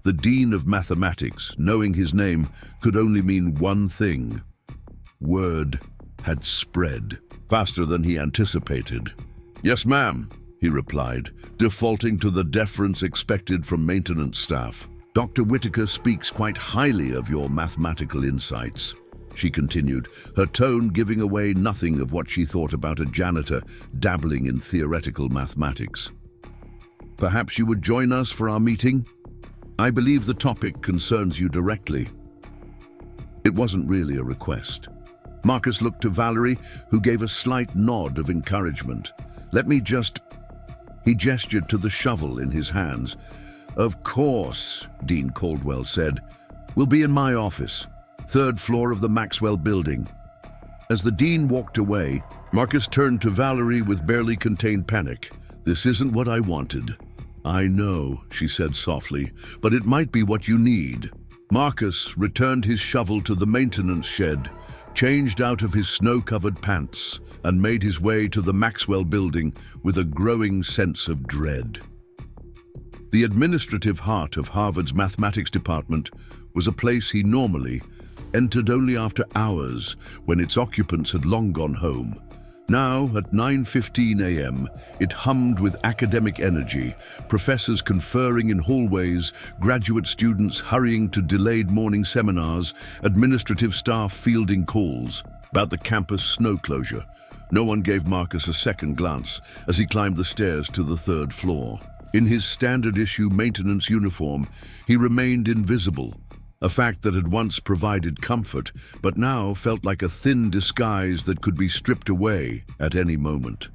The Dean of Mathematics, knowing his name, could only mean one thing. Word had spread, faster than he anticipated. "Yes, ma'am," he replied, defaulting to the deference expected from maintenance staff. "Dr. Whitaker speaks quite highly of your mathematical insights," she continued, her tone giving away nothing of what she thought about a janitor dabbling in theoretical mathematics. "Perhaps you would join us for our meeting? I believe the topic concerns you directly." It wasn't really a request. Marcus looked to Valerie, who gave a slight nod of encouragement. He gestured to the shovel in his hands. "Of course," Dean Caldwell said. "We'll be in my office, 3rd floor of the Maxwell building." As the dean walked away, Marcus turned to Valerie with barely contained panic. "This isn't what I wanted." "I know," she said softly, "but it might be what you need." Marcus returned his shovel to the maintenance shed, changed out of his snow-covered pants, and made his way to the Maxwell building with a growing sense of dread. The administrative heart of Harvard's mathematics department was a place he normally entered only after hours, when its occupants had long gone home. Now, at 9:15 a.m., it hummed with academic energy, professors conferring in hallways, graduate students hurrying to delayed morning seminars, administrative staff fielding calls about the campus snow closure. No one gave Marcus a second glance as he climbed the stairs to the 3rd floor. In his standard-issue maintenance uniform, he remained invisible, a fact that had once provided comfort, but now felt like a thin disguise that could be stripped away at any moment.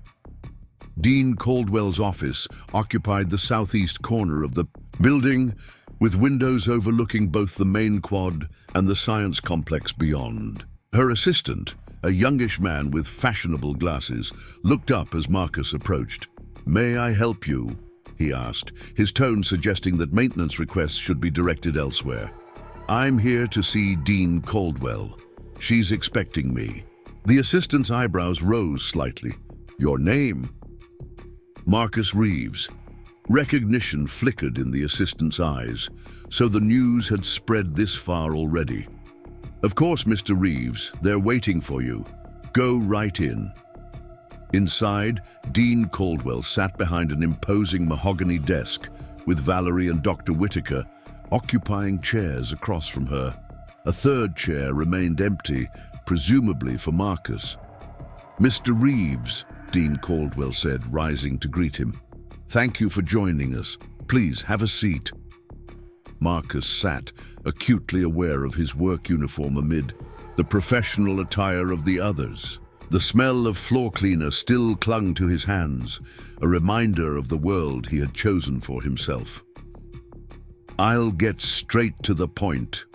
Dean Caldwell's office occupied the southeast corner of the building, with windows overlooking both the main quad and the science complex beyond. Her assistant, a youngish man with fashionable glasses, looked up as Marcus approached. "May I help you?" he asked, his tone suggesting that maintenance requests should be directed elsewhere. "I'm here to see Dean Caldwell. She's expecting me." The assistant's eyebrows rose slightly. "Your name?" "Marcus Reeves." Recognition flickered in the assistant's eyes, so the news had spread this far already. "Of course, Mr. Reeves, they're waiting for you. Go right in." Inside, Dean Caldwell sat behind an imposing mahogany desk, with Valerie and Dr. Whitaker occupying chairs across from her. A third chair remained empty, presumably for Marcus. "Mr. Reeves," Dean Caldwell said, rising to greet him. "Thank you for joining us. Please have a seat." Marcus sat, acutely aware of his work uniform amid the professional attire of the others. The smell of floor cleaner still clung to his hands, a reminder of the world he had chosen for himself. "I'll get straight to the point,"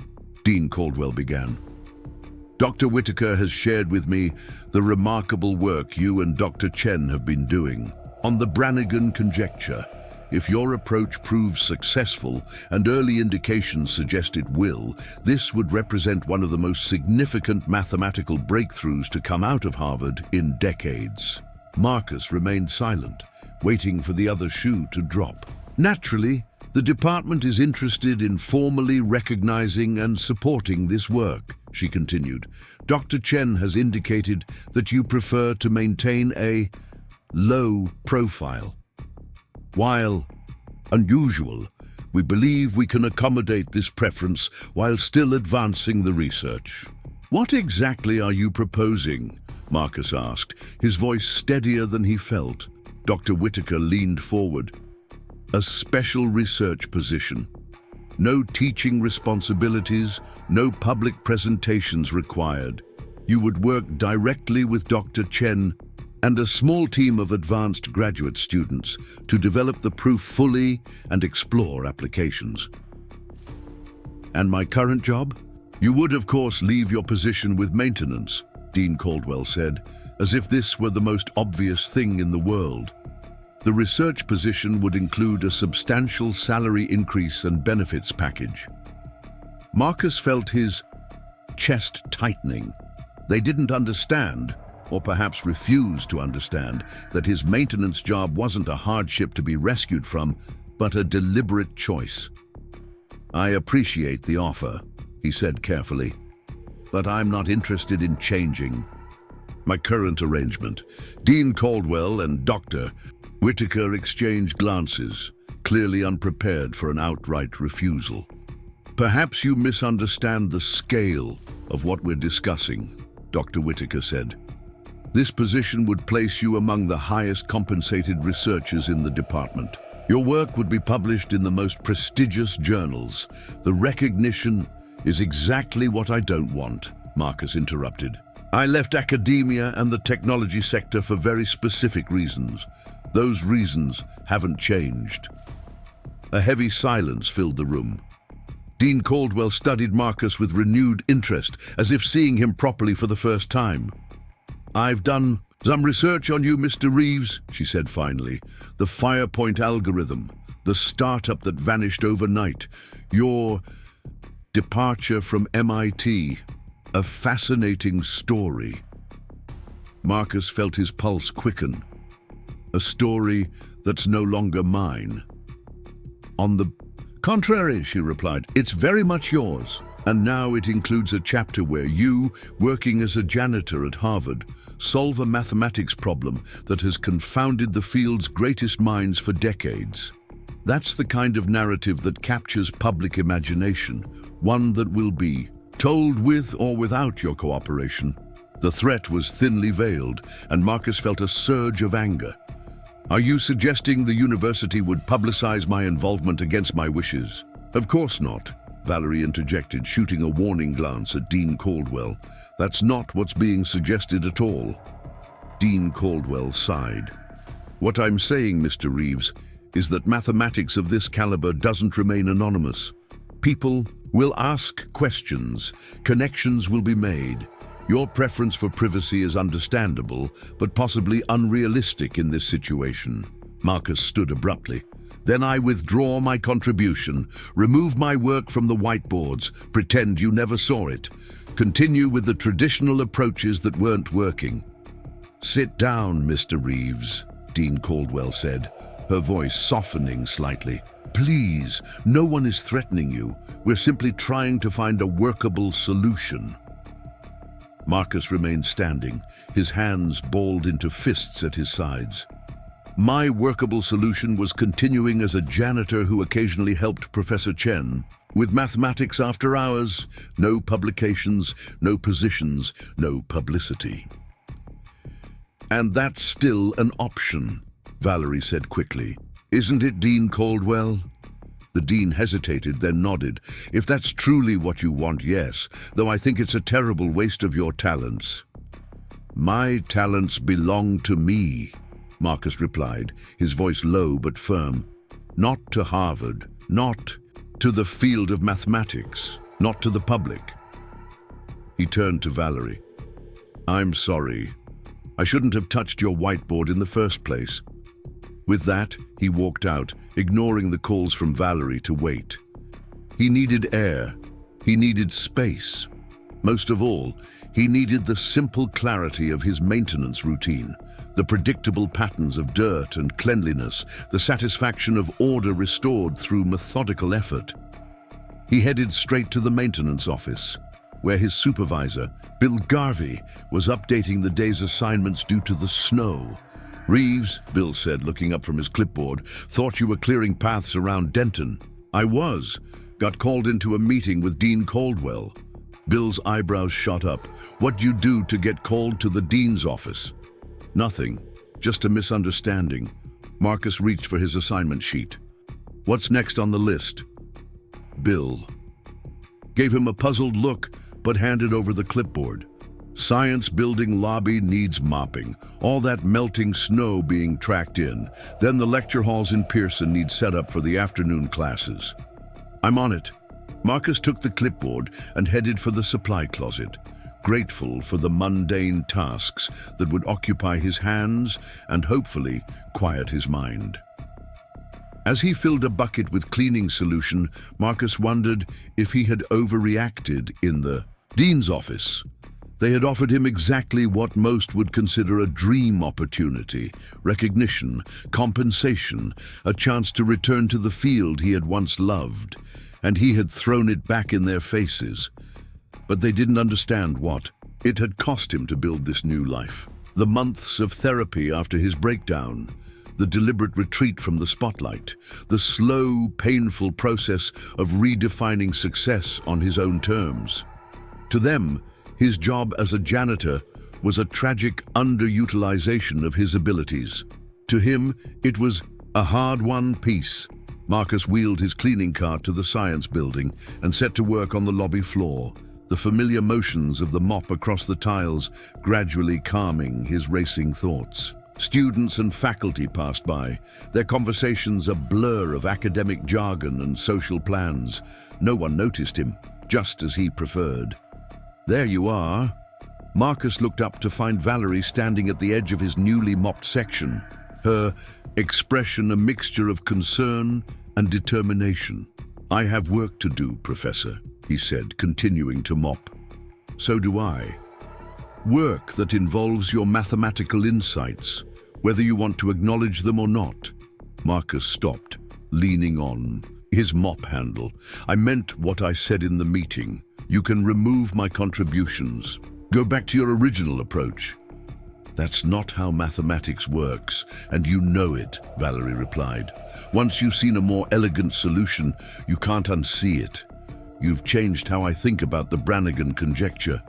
Dean Caldwell began. "Dr. Whitaker has shared with me the remarkable work you and Dr. Chen have been doing on the Brannigan Conjecture. If your approach proves successful, and early indications suggest it will, this would represent one of the most significant mathematical breakthroughs to come out of Harvard in decades." Marcus remained silent, waiting for the other shoe to drop. "Naturally, the department is interested in formally recognizing and supporting this work," she continued. "Dr. Chen has indicated that you prefer to maintain a low profile. While unusual, we believe we can accommodate this preference while still advancing the research." "What exactly are you proposing?" Marcus asked, his voice steadier than he felt. Dr. Whitaker leaned forward. "A special research position. No teaching responsibilities, no public presentations required. You would work directly with Dr. Chen and a small team of advanced graduate students to develop the proof fully and explore applications." "And my current job?" "You would, of course, leave your position with maintenance," Dean Caldwell said, as if this were the most obvious thing in the world. "The research position would include a substantial salary increase and benefits package." Marcus felt his chest tightening. They didn't understand, or perhaps refused to understand, that his maintenance job wasn't a hardship to be rescued from, but a deliberate choice. "I appreciate the offer," he said carefully, "but I'm not interested in changing my current arrangement." Dean Caldwell and Dr. Whitaker exchanged glances, clearly unprepared for an outright refusal. "Perhaps you misunderstand the scale of what we're discussing," Dr. Whitaker said. "This position would place you among the highest compensated researchers in the department. Your work would be published in the most prestigious journals. The recognition is exactly what I don't want," Marcus interrupted. "I left academia and the technology sector for very specific reasons. Those reasons haven't changed." A heavy silence filled the room. Dean Caldwell studied Marcus with renewed interest, as if seeing him properly for the first time. "I've done some research on you, Mr. Reeves," she said finally. "The Firepoint algorithm, the startup that vanished overnight, your departure from MIT, a fascinating story." Marcus felt his pulse quicken. "A story that's no longer mine." "On the contrary," she replied, "it's very much yours. And now it includes a chapter where you, working as a janitor at Harvard, solve a mathematics problem that has confounded the field's greatest minds for decades. That's the kind of narrative that captures public imagination, one that will be told with or without your cooperation." The threat was thinly veiled, and Marcus felt a surge of anger. "Are you suggesting the university would publicize my involvement against my wishes?" "Of course not," Valerie interjected, shooting a warning glance at Dean Caldwell. "That's not what's being suggested at all." Dean Caldwell sighed. "What I'm saying, Mr. Reeves, is that mathematics of this caliber doesn't remain anonymous. People will ask questions, connections will be made. Your preference for privacy is understandable, but possibly unrealistic in this situation." Marcus stood abruptly. "Then I withdraw my contribution, remove my work from the whiteboards, pretend you never saw it, continue with the traditional approaches that weren't working." "Sit down, Mr. Reeves," Dean Caldwell said, her voice softening slightly. "Please, no one is threatening you. We're simply trying to find a workable solution." Marcus remained standing, his hands balled into fists at his sides. My workable solution was continuing as a janitor who occasionally helped Professor Chen with mathematics after hours. No publications, no positions, no publicity. And that's still an option, Valerie said quickly. Isn't it, Dean Caldwell? The dean hesitated, then nodded. If that's truly what you want, yes, though I think it's a terrible waste of your talents. My talents belong to me, Marcus replied, his voice low but firm. Not to Harvard, not to the field of mathematics, not to the public. He turned to Valerie. I'm sorry. I shouldn't have touched your whiteboard in the first place. With that, he walked out, ignoring the calls from Valerie to wait. He needed air. He needed space. Most of all, he needed the simple clarity of his maintenance routine, the predictable patterns of dirt and cleanliness, the satisfaction of order restored through methodical effort. He headed straight to the maintenance office, where his supervisor, Bill Garvey, was updating the day's assignments due to the snow. Reeves, Bill said, looking up from his clipboard, thought you were clearing paths around Denton. I was. Got called into a meeting with Dean Caldwell. Bill's eyebrows shot up. What'd you do to get called to the dean's office? Nothing. Just a misunderstanding. Marcus reached for his assignment sheet. What's next on the list? Bill gave him a puzzled look, but handed over the clipboard. Science building lobby needs mopping, all that melting snow being tracked in. Then the lecture halls in Pearson need set up for the afternoon classes. I'm on it. Marcus took the clipboard and headed for the supply closet, grateful for the mundane tasks that would occupy his hands and hopefully quiet his mind. As he filled a bucket with cleaning solution, Marcus wondered if he had overreacted in the dean's office. They had offered him exactly what most would consider a dream opportunity: recognition, compensation, a chance to return to the field he had once loved, and he had thrown it back in their faces. But they didn't understand what it had cost him to build this new life. The months of therapy after his breakdown, the deliberate retreat from the spotlight, the slow, painful process of redefining success on his own terms. To them, his job as a janitor was a tragic underutilization of his abilities. To him, it was a hard-won peace. Marcus wheeled his cleaning cart to the science building and set to work on the lobby floor, the familiar motions of the mop across the tiles gradually calming his racing thoughts. Students and faculty passed by, their conversations a blur of academic jargon and social plans. No one noticed him, just as he preferred. There you are. Marcus looked up to find Valerie standing at the edge of his newly mopped section, her expression a mixture of concern and determination. I have work to do, Professor, he said, continuing to mop. So do I. Work that involves your mathematical insights, whether you want to acknowledge them or not. Marcus stopped, leaning on his mop handle. I meant what I said in the meeting. You can remove my contributions. Go back to your original approach. That's not how mathematics works, and you know it, Valerie replied. Once you've seen a more elegant solution, you can't unsee it. You've changed how I think about the Brannigan Conjecture.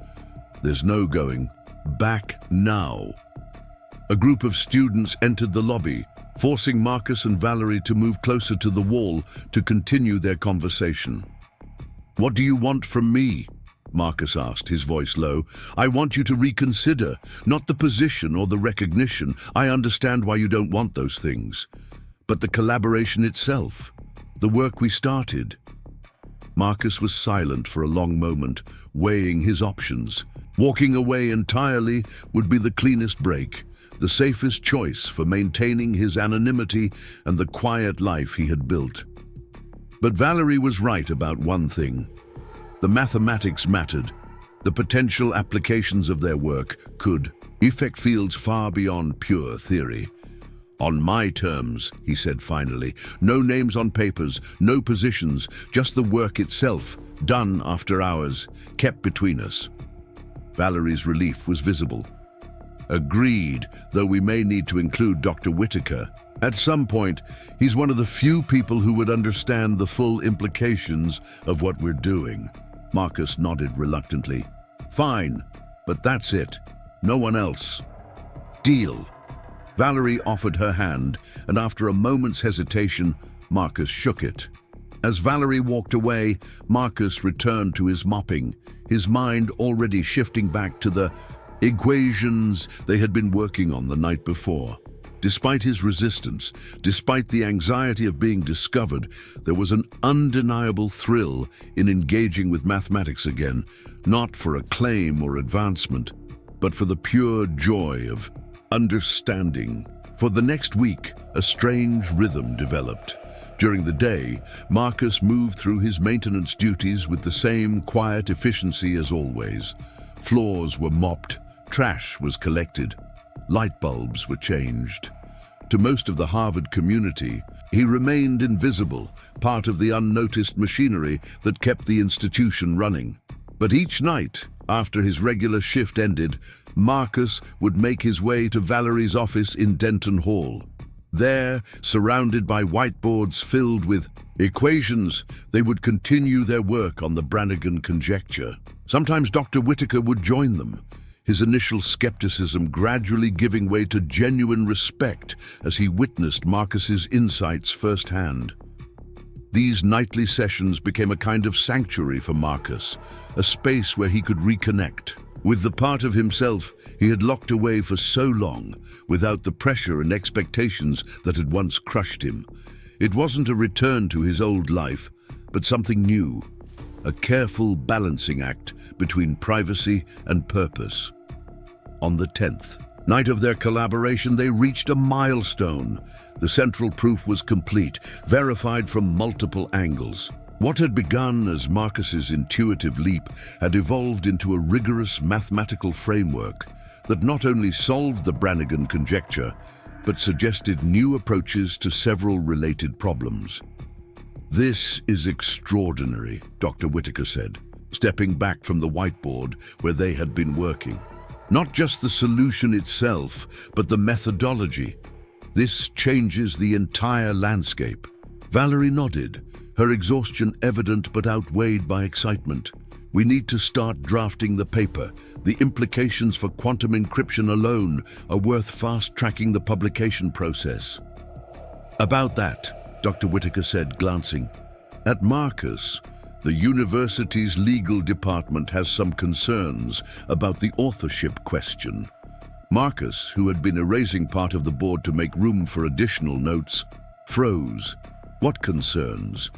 There's no going back now. A group of students entered the lobby, forcing Marcus and Valerie to move closer to the wall to continue their conversation. What do you want from me? Marcus asked, his voice low. I want you to reconsider, not the position or the recognition. I understand why you don't want those things. But the collaboration itself, the work we started. Marcus was silent for a long moment, weighing his options. Walking away entirely would be the cleanest break, the safest choice for maintaining his anonymity and the quiet life he had built. But Valerie was right about one thing. The mathematics mattered. The potential applications of their work could affect fields far beyond pure theory. On my terms, he said finally. No names on papers, no positions, just the work itself, done after hours, kept between us. Valerie's relief was visible. Agreed, though we may need to include Dr. Whitaker. At some point, he's one of the few people who would understand the full implications of what we're doing. Marcus nodded reluctantly. Fine, but that's it. No one else. Deal. Valerie offered her hand, and after a moment's hesitation, Marcus shook it. As Valerie walked away, Marcus returned to his mopping, his mind already shifting back to the equations they had been working on the night before. Despite his resistance, despite the anxiety of being discovered, there was an undeniable thrill in engaging with mathematics again, not for acclaim or advancement, but for the pure joy of understanding. For the next week, a strange rhythm developed. During the day, Marcus moved through his maintenance duties with the same quiet efficiency as always. Floors were mopped, trash was collected, light bulbs were changed. To most of the Harvard community, he remained invisible, part of the unnoticed machinery that kept the institution running. But each night, after his regular shift ended, Marcus would make his way to Valerie's office in Denton Hall. There, surrounded by whiteboards filled with equations, they would continue their work on the Brannigan Conjecture. Sometimes Dr. Whitaker would join them, his initial skepticism gradually giving way to genuine respect as he witnessed Marcus's insights firsthand. These nightly sessions became a kind of sanctuary for Marcus, a space where he could reconnect with the part of himself he had locked away for so long, without the pressure and expectations that had once crushed him. It wasn't a return to his old life, but something new, a careful balancing act between privacy and purpose. On the 10th night of their collaboration, they reached a milestone. The central proof was complete, verified from multiple angles. What had begun as Marcus's intuitive leap had evolved into a rigorous mathematical framework that not only solved the Brannigan Conjecture, but suggested new approaches to several related problems. "This is extraordinary," Dr. Whitaker said, stepping back from the whiteboard where they had been working. "Not just the solution itself, but the methodology. This changes the entire landscape." Valerie nodded, her exhaustion evident but outweighed by excitement. "We need to start drafting the paper. The implications for quantum encryption alone are worth fast-tracking the publication process." "About that," Dr. Whitaker said, glancing at Marcus, "the university's legal department has some concerns about the authorship question." Marcus, who had been erasing part of the board to make room for additional notes, froze. "What concerns?"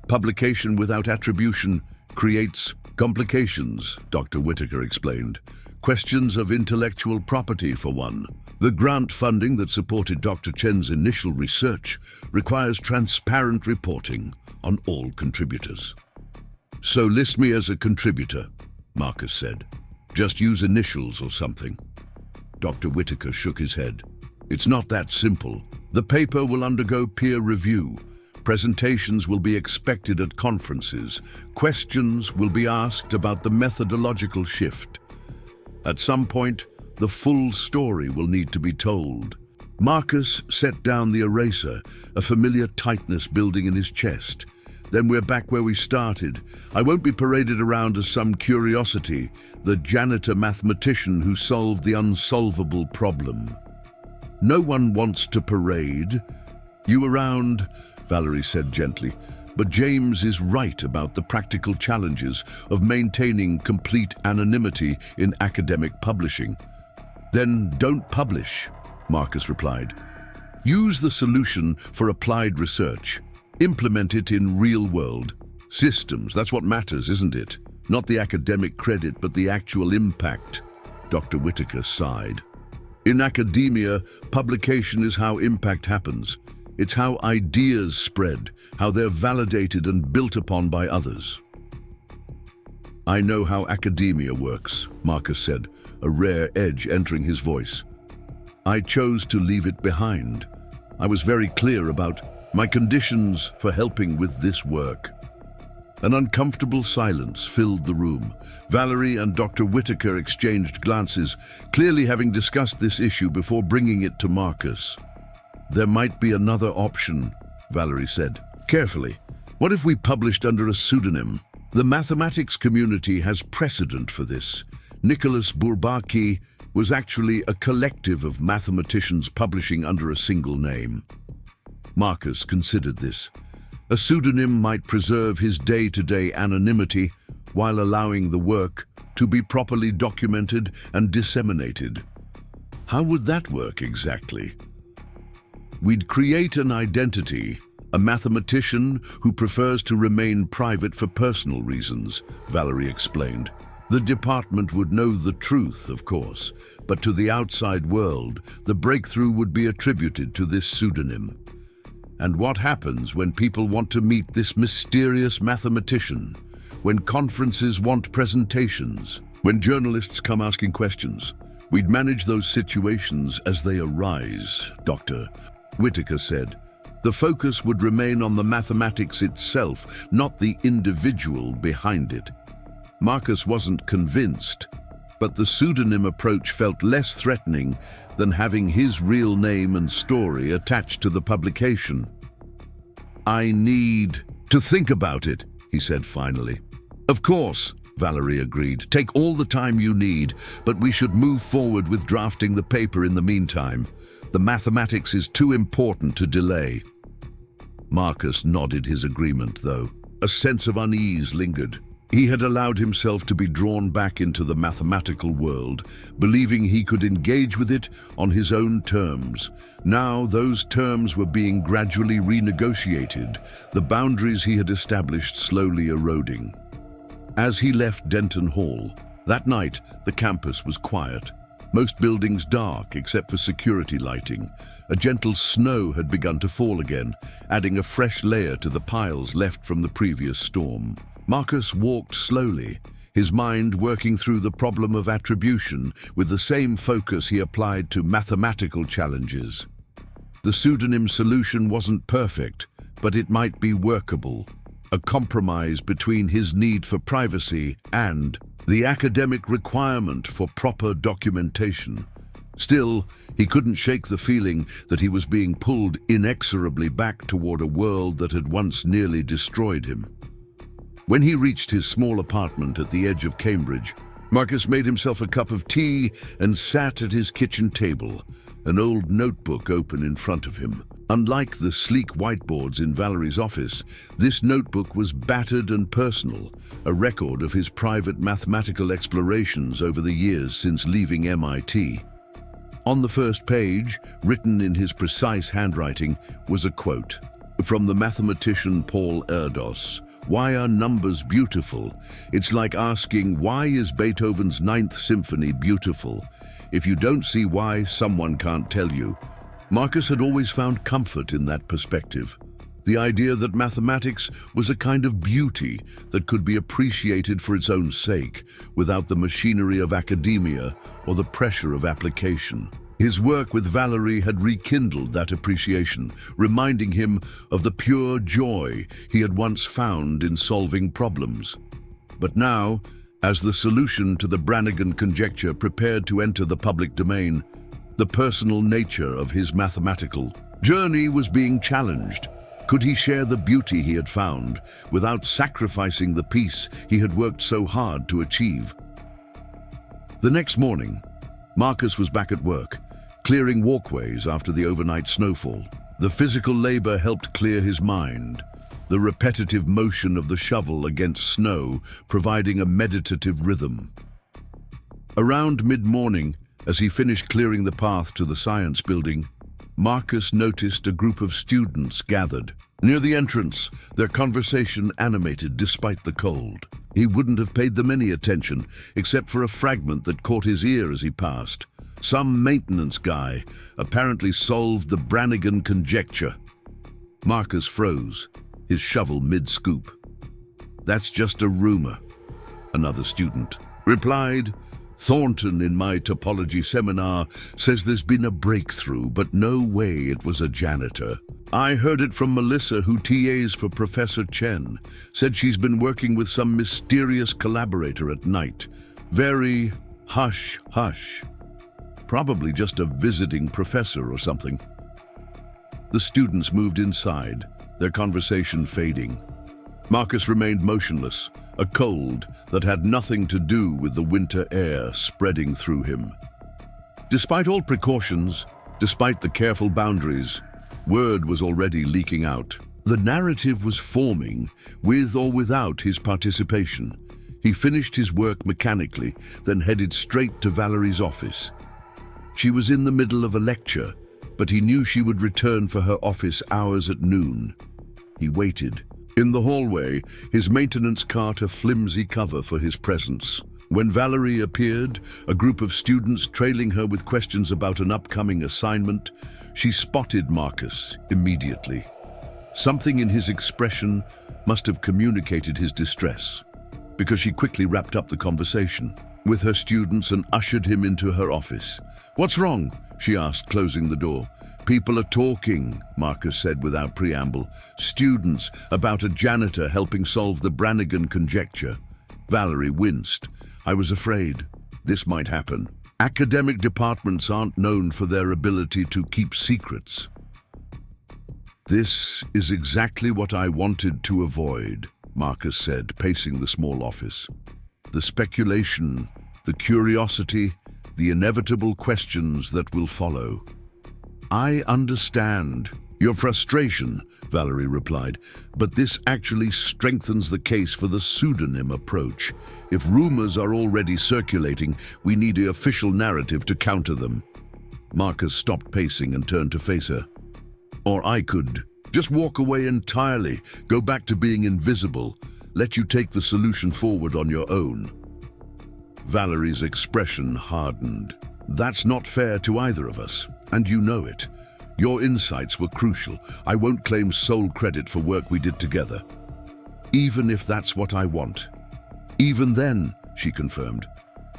"Publication without attribution creates complications," Dr. Whitaker explained. "Questions of intellectual property, for one. The grant funding that supported Dr. Chen's initial research requires transparent reporting on all contributors." "So list me as a contributor," Marcus said. "Just use initials or something." Dr. Whitaker shook his head. "It's not that simple. The paper will undergo peer review. Presentations will be expected at conferences. Questions will be asked about the methodological shift. At some point, the full story will need to be told." Marcus set down the eraser, a familiar tightness building in his chest. "Then we're back where we started. I won't be paraded around as some curiosity, the janitor mathematician who solved the unsolvable problem." "No one wants to parade you around," Valerie said gently, "but James is right about the practical challenges of maintaining complete anonymity in academic publishing." "Then don't publish," Marcus replied. "Use the solution for applied research. Implement it in real-world systems. That's what matters, isn't it? Not the academic credit, but the actual impact." Dr. Whitaker sighed. "In academia, publication is how impact happens. It's how ideas spread, how they're validated and built upon by others." "I know how academia works," Marcus said, a rare edge entering his voice. "I chose to leave it behind. I was very clear about my conditions for helping with this work." An uncomfortable silence filled the room. Valerie and Dr. Whitaker exchanged glances, clearly having discussed this issue before bringing it to Marcus. "There might be another option," Valerie said, carefully. "What if we published under a pseudonym? The mathematics community has precedent for this. Nicholas Bourbaki was actually a collective of mathematicians publishing under a single name." Marcus considered this. A pseudonym might preserve his day-to-day anonymity while allowing the work to be properly documented and disseminated. How would that work exactly? "We'd create an identity, a mathematician who prefers to remain private for personal reasons," Valerie explained. "The department would know the truth, of course, but to the outside world, the breakthrough would be attributed to this pseudonym. And what happens when people want to meet this mysterious mathematician? When conferences want presentations? When journalists come asking questions? We'd manage those situations as they arise," Dr. Whitaker said. "The focus would remain on the mathematics itself, not the individual behind it." Marcus wasn't convinced, but the pseudonym approach felt less threatening than having his real name and story attached to the publication. "I need to think about it," he said finally. "Of course," Valerie agreed. "Take all the time you need, but we should move forward with drafting the paper in the meantime. The mathematics is too important to delay." Marcus nodded his agreement, though. A sense of unease lingered. He had allowed himself to be drawn back into the mathematical world, believing he could engage with it on his own terms. Now those terms were being gradually renegotiated, the boundaries he had established slowly eroding. As he left Denton Hall, that night the campus was quiet. Most buildings dark except for security lighting. A gentle snow had begun to fall again, adding a fresh layer to the piles left from the previous storm. Marcus walked slowly, his mind working through the problem of attribution with the same focus he applied to mathematical challenges. The pseudonym solution wasn't perfect, but it might be workable, a compromise between his need for privacy and the academic requirement for proper documentation. Still, he couldn't shake the feeling that he was being pulled inexorably back toward a world that had once nearly destroyed him. When he reached his small apartment at the edge of Cambridge, Marcus made himself a cup of tea and sat at his kitchen table, an old notebook open in front of him. Unlike the sleek whiteboards in Valerie's office, this notebook was battered and personal, a record of his private mathematical explorations over the years since leaving MIT. On the first page, written in his precise handwriting, was a quote from the mathematician Paul Erdos. "Why are numbers beautiful? It's like asking, why is Beethoven's Ninth Symphony beautiful? If you don't see why, someone can't tell you." Marcus had always found comfort in that perspective. The idea that mathematics was a kind of beauty that could be appreciated for its own sake, without the machinery of academia or the pressure of application. His work with Valerie had rekindled that appreciation, reminding him of the pure joy he had once found in solving problems. But now, as the solution to the Brannigan Conjecture prepared to enter the public domain, the personal nature of his mathematical journey was being challenged. Could he share the beauty he had found without sacrificing the peace he had worked so hard to achieve? The next morning, Marcus was back at work, clearing walkways after the overnight snowfall. The physical labor helped clear his mind, the repetitive motion of the shovel against snow providing a meditative rhythm. Around mid-morning, as he finished clearing the path to the science building, Marcus noticed a group of students gathered. Near the entrance, their conversation animated despite the cold. He wouldn't have paid them any attention, except for a fragment that caught his ear as he passed. Some maintenance guy apparently solved the Brannigan Conjecture. Marcus froze, his shovel mid-scoop. "That's just a rumor," another student replied, Thornton in my topology seminar says there's been a breakthrough, but no way it was a janitor. I heard it from Melissa, who TAs for Professor Chen. Said she's been working with some mysterious collaborator at night. Very hush hush. Probably just a visiting professor or something. The students moved inside, their conversation fading. Marcus remained motionless, a cold that had nothing to do with the winter air spreading through him. Despite all precautions, despite the careful boundaries, word was already leaking out. The narrative was forming, with or without his participation. He finished his work mechanically, then headed straight to Valerie's office. She was in the middle of a lecture, but he knew she would return for her office hours at noon. He waited. In the hallway, his maintenance cart a flimsy cover for his presence. When Valerie appeared, a group of students trailing her with questions about an upcoming assignment, she spotted Marcus immediately. Something in his expression must have communicated his distress, because she quickly wrapped up the conversation with her students and ushered him into her office. "What's wrong?" she asked, closing the door. "People are talking," Marcus said without preamble. "Students, about a janitor helping solve the Brannigan Conjecture." Valerie winced. "I was afraid this might happen. Academic departments aren't known for their ability to keep secrets." "This is exactly what I wanted to avoid," Marcus said, pacing the small office. "The speculation, the curiosity, the inevitable questions that will follow." "I understand your frustration," Valerie replied, "but this actually strengthens the case for the pseudonym approach. If rumors are already circulating, we need an official narrative to counter them." Marcus stopped pacing and turned to face her. "Or I could just walk away entirely, go back to being invisible, let you take the solution forward on your own." Valerie's expression hardened. "That's not fair to either of us, and you know it. Your insights were crucial. I won't claim sole credit for work we did together. Even if that's what I want." "Even then," she confirmed.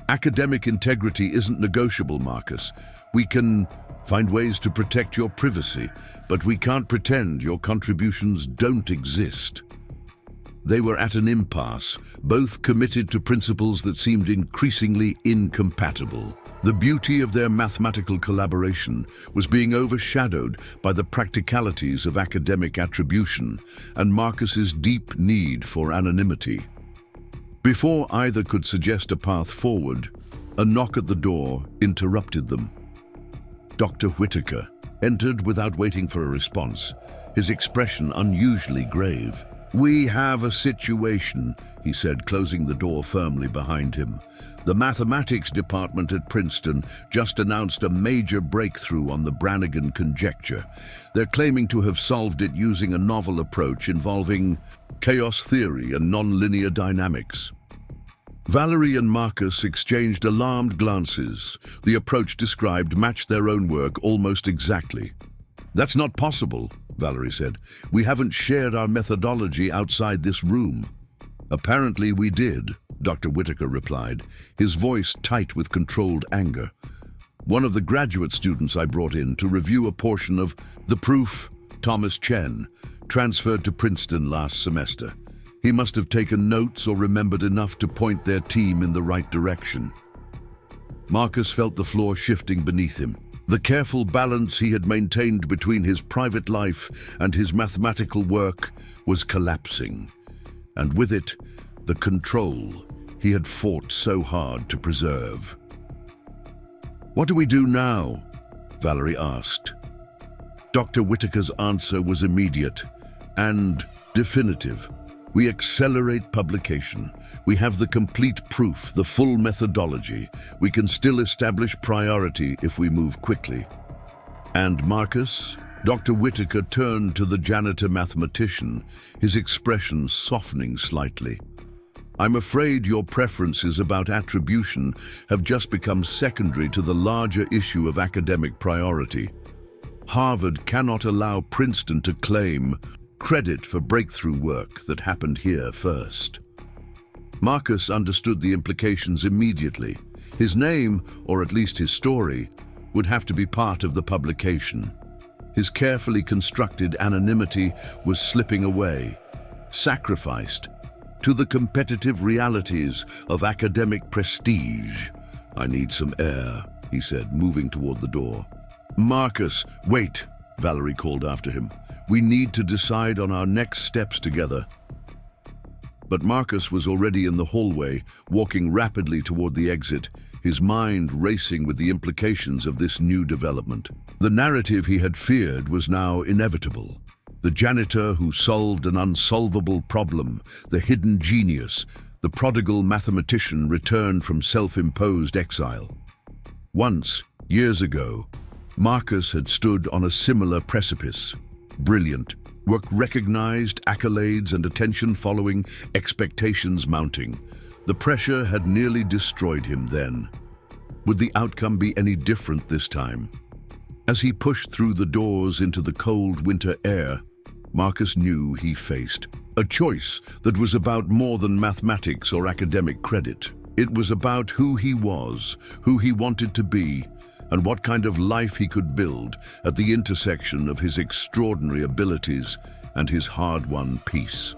"Academic integrity isn't negotiable, Marcus. We can find ways to protect your privacy, but we can't pretend your contributions don't exist." They were at an impasse, both committed to principles that seemed increasingly incompatible. The beauty of their mathematical collaboration was being overshadowed by the practicalities of academic attribution and Marcus's deep need for anonymity. Before either could suggest a path forward, a knock at the door interrupted them. Dr. Whitaker entered without waiting for a response, his expression unusually grave. "We have a situation," he said, closing the door firmly behind him. "The mathematics department at Princeton just announced a major breakthrough on the Brannigan Conjecture. They're claiming to have solved it using a novel approach involving chaos theory and nonlinear dynamics." Valerie and Marcus exchanged alarmed glances. The approach described matched their own work almost exactly. "That's not possible," Valerie said. "We haven't shared our methodology outside this room." "Apparently we did," Dr. Whitaker replied, his voice tight with controlled anger. "One of the graduate students I brought in to review a portion of the proof, Thomas Chen, transferred to Princeton last semester. He must have taken notes or remembered enough to point their team in the right direction." Marcus felt the floor shifting beneath him. The careful balance he had maintained between his private life and his mathematical work was collapsing, and with it, the control he had fought so hard to preserve. "What do we do now?" Valerie asked. Dr. Whitaker's answer was immediate and definitive. "We accelerate publication. We have the complete proof, the full methodology. We can still establish priority if we move quickly." "And Marcus?" Dr. Whitaker turned to the janitor mathematician, his expression softening slightly. "I'm afraid your preferences about attribution have just become secondary to the larger issue of academic priority. Harvard cannot allow Princeton to claim credit for breakthrough work that happened here first." Marcus understood the implications immediately. His name, or at least his story, would have to be part of the publication. His carefully constructed anonymity was slipping away, sacrificed to the competitive realities of academic prestige. "I need some air," he said, moving toward the door. "Marcus, wait," Valerie called after him. "We need to decide on our next steps together." But Marcus was already in the hallway, walking rapidly toward the exit, his mind racing with the implications of this new development. The narrative he had feared was now inevitable. The janitor who solved an unsolvable problem, the hidden genius, the prodigal mathematician returned from self-imposed exile. Once, years ago, Marcus had stood on a similar precipice. Brilliant, work recognized, accolades and attention following, expectations mounting. The pressure had nearly destroyed him then. Would the outcome be any different this time? As he pushed through the doors into the cold winter air, Marcus knew he faced a choice that was about more than mathematics or academic credit. It was about who he was, who he wanted to be, and what kind of life he could build at the intersection of his extraordinary abilities and his hard-won peace.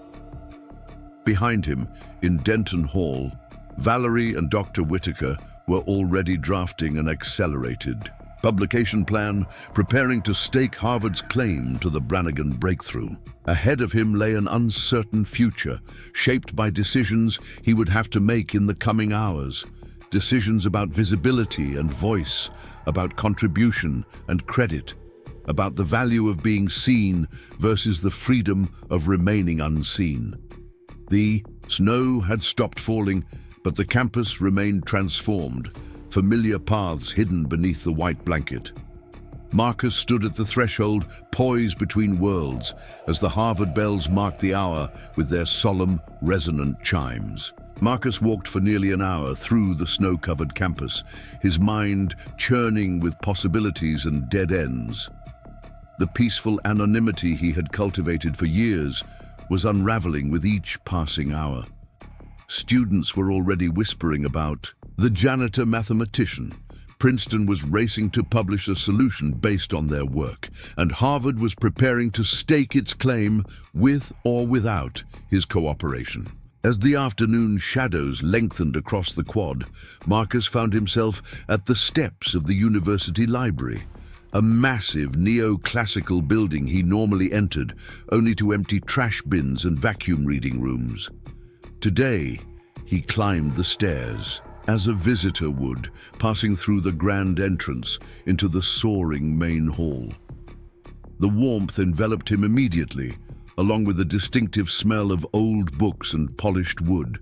Behind him, in Denton Hall, Valerie and Dr. Whitaker were already drafting an accelerated publication plan, preparing to stake Harvard's claim to the Brannigan breakthrough. Ahead of him lay an uncertain future, shaped by decisions he would have to make in the coming hours. Decisions about visibility and voice, about contribution and credit, about the value of being seen versus the freedom of remaining unseen. The snow had stopped falling, but the campus remained transformed, familiar paths hidden beneath the white blanket. Marcus stood at the threshold, poised between worlds, as the Harvard bells marked the hour with their solemn, resonant chimes. Marcus walked for nearly an hour through the snow-covered campus, his mind churning with possibilities and dead ends. The peaceful anonymity he had cultivated for years was unraveling with each passing hour. Students were already whispering about the janitor mathematician. Princeton was racing to publish a solution based on their work, and Harvard was preparing to stake its claim with or without his cooperation. As the afternoon shadows lengthened across the quad, Marcus found himself at the steps of the university library, a massive neoclassical building he normally entered, only to empty trash bins and vacuum reading rooms. Today, he climbed the stairs, as a visitor would, passing through the grand entrance into the soaring main hall. The warmth enveloped him immediately, along with the distinctive smell of old books and polished wood.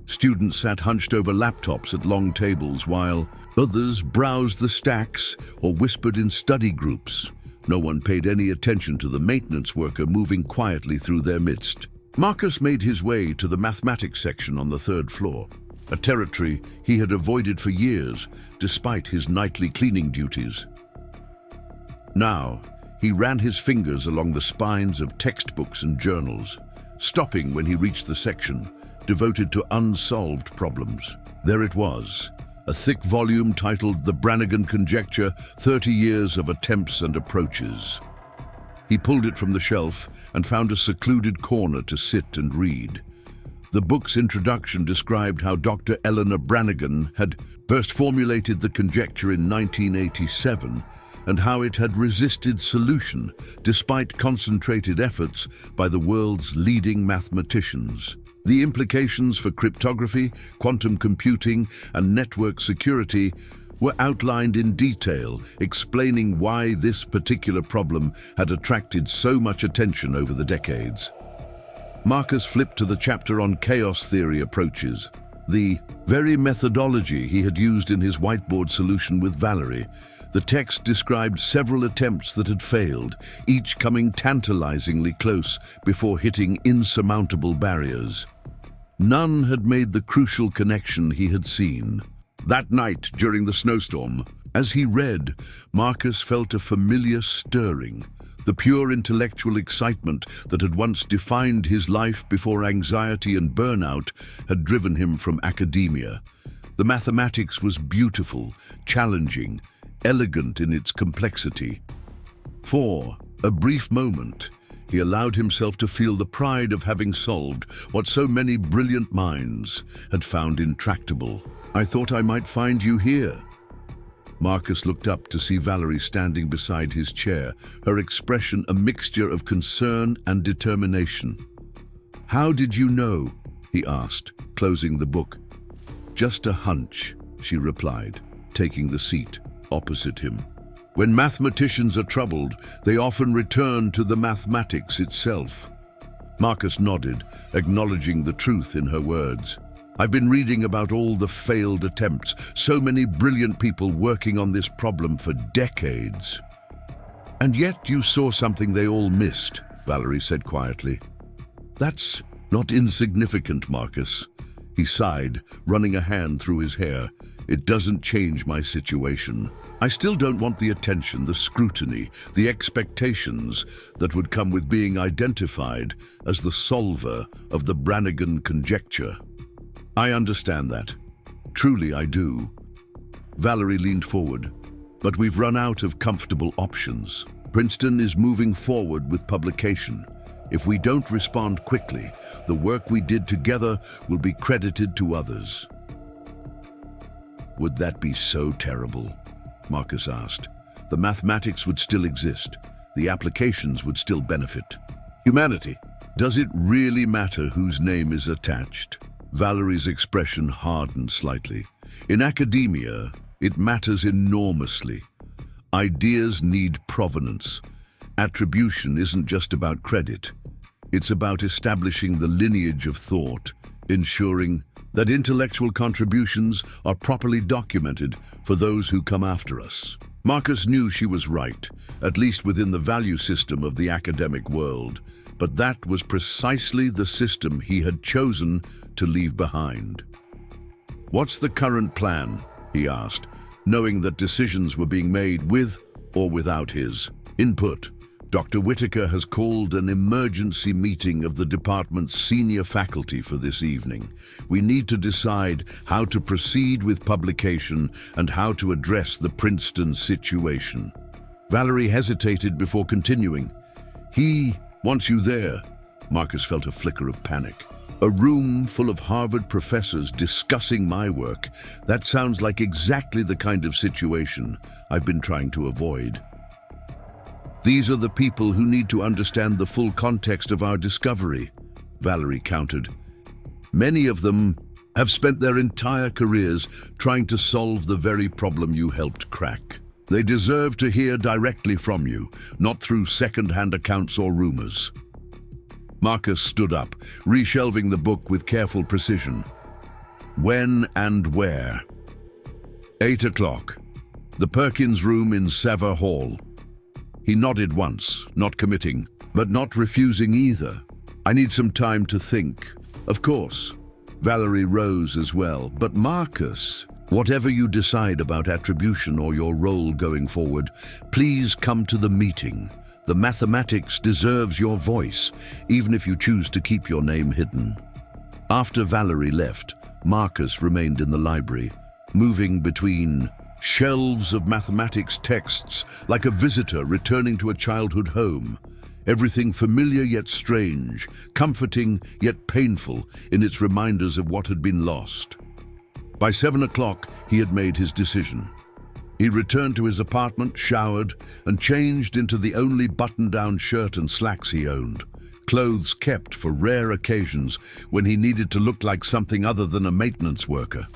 Students sat hunched over laptops at long tables, while others browsed the stacks or whispered in study groups. No one paid any attention to the maintenance worker moving quietly through their midst. Marcus made his way to the mathematics section on the third floor, a territory he had avoided for years, despite his nightly cleaning duties. Now, he ran his fingers along the spines of textbooks and journals, stopping when he reached the section devoted to unsolved problems. There it was, a thick volume titled The Brannigan Conjecture, 30 Years of Attempts and Approaches. He pulled it from the shelf and found a secluded corner to sit and read. The book's introduction described how Dr. Eleanor Brannigan had first formulated the conjecture in 1987 and how it had resisted solution despite concentrated efforts by the world's leading mathematicians. The implications for cryptography, quantum computing, and network security were outlined in detail, explaining why this particular problem had attracted so much attention over the decades. Marcus flipped to the chapter on chaos theory approaches, the very methodology he had used in his whiteboard solution with Valerie. The text described several attempts that had failed, each coming tantalizingly close before hitting insurmountable barriers. None had made the crucial connection he had seen. That night, during the snowstorm, as he read, Marcus felt a familiar stirring. The pure intellectual excitement that had once defined his life before anxiety and burnout had driven him from academia. The mathematics was beautiful, challenging, elegant in its complexity. For a brief moment, he allowed himself to feel the pride of having solved what so many brilliant minds had found intractable. "I thought I might find you here." Marcus looked up to see Valerie standing beside his chair, her expression a mixture of concern and determination. "How did you know?" he asked, closing the book. "Just a hunch," she replied, taking the seat opposite him. "When mathematicians are troubled, they often return to the mathematics itself." Marcus nodded, acknowledging the truth in her words. "I've been reading about all the failed attempts, so many brilliant people working on this problem for decades." "And yet you saw something they all missed," Valerie said quietly. "That's not insignificant, Marcus." He sighed, running a hand through his hair. "It doesn't change my situation. I still don't want the attention, the scrutiny, the expectations that would come with being identified as the solver of the Brannigan Conjecture. I understand that. Truly I do." Valerie leaned forward. "But we've run out of comfortable options. Princeton is moving forward with publication. If we don't respond quickly, the work we did together will be credited to others." "Would that be so terrible?" Marcus asked. "The mathematics would still exist. The applications would still benefit. Humanity. Does it really matter whose name is attached?" Valerie's expression hardened slightly. "In academia, it matters enormously. Ideas need provenance. Attribution isn't just about credit. It's about establishing the lineage of thought, ensuring that intellectual contributions are properly documented for those who come after us." Marcus knew she was right, at least within the value system of the academic world, but that was precisely the system he had chosen to leave behind. "What's the current plan?" he asked, knowing that decisions were being made with or without his input. "Dr. Whitaker has called an emergency meeting of the department's senior faculty for this evening. We need to decide how to proceed with publication and how to address the Princeton situation." Valerie hesitated before continuing. "He wants you there." Marcus felt a flicker of panic. "A room full of Harvard professors discussing my work. That sounds like exactly the kind of situation I've been trying to avoid. These are the people who need to understand the full context of our discovery," Valerie countered. "Many of them have spent their entire careers trying to solve the very problem you helped crack. They deserve to hear directly from you, not through second-hand accounts or rumors." Marcus stood up, reshelving the book with careful precision. "When and where?" 8 o'clock. The Perkins room in Sever Hall." He nodded once, not committing, but not refusing either. "I need some time to think." "Of course." Valerie rose as well. "But Marcus, whatever you decide about attribution or your role going forward, please come to the meeting. The mathematics deserves your voice, even if you choose to keep your name hidden." After Valerie left, Marcus remained in the library, moving between shelves of mathematics texts like a visitor returning to a childhood home. Everything familiar yet strange, comforting yet painful in its reminders of what had been lost. By 7 o'clock, he had made his decision. He returned to his apartment, showered, and changed into the only button-down shirt and slacks he owned, clothes kept for rare occasions when he needed to look like something other than a maintenance worker.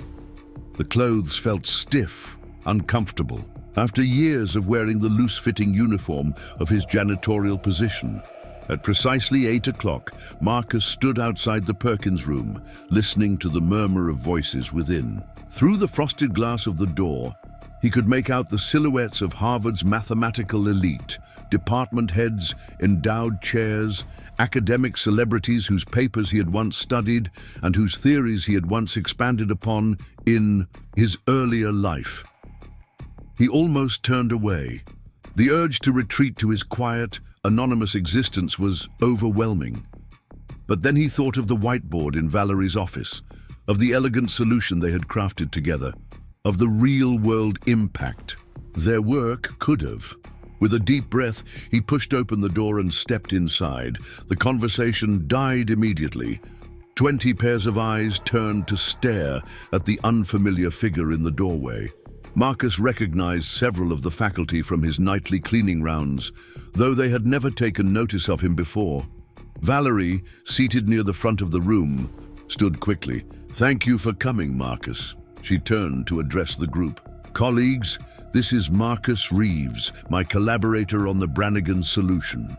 The clothes felt stiff, uncomfortable, after years of wearing the loose-fitting uniform of his janitorial position. At precisely 8 o'clock, Marcus stood outside the Perkins room, listening to the murmur of voices within. Through the frosted glass of the door, he could make out the silhouettes of Harvard's mathematical elite, department heads, endowed chairs, academic celebrities whose papers he had once studied and whose theories he had once expanded upon in his earlier life. He almost turned away. The urge to retreat to his quiet, anonymous existence was overwhelming. But then he thought of the whiteboard in Valerie's office, of the elegant solution they had crafted together, of the real-world impact their work could have. With a deep breath, he pushed open the door and stepped inside. The conversation died immediately. 20 pairs of eyes turned to stare at the unfamiliar figure in the doorway. Marcus recognized several of the faculty from his nightly cleaning rounds, though they had never taken notice of him before. Valerie, seated near the front of the room, stood quickly. "Thank you for coming, Marcus." She turned to address the group. "Colleagues, this is Marcus Reeves, my collaborator on the Brannigan solution."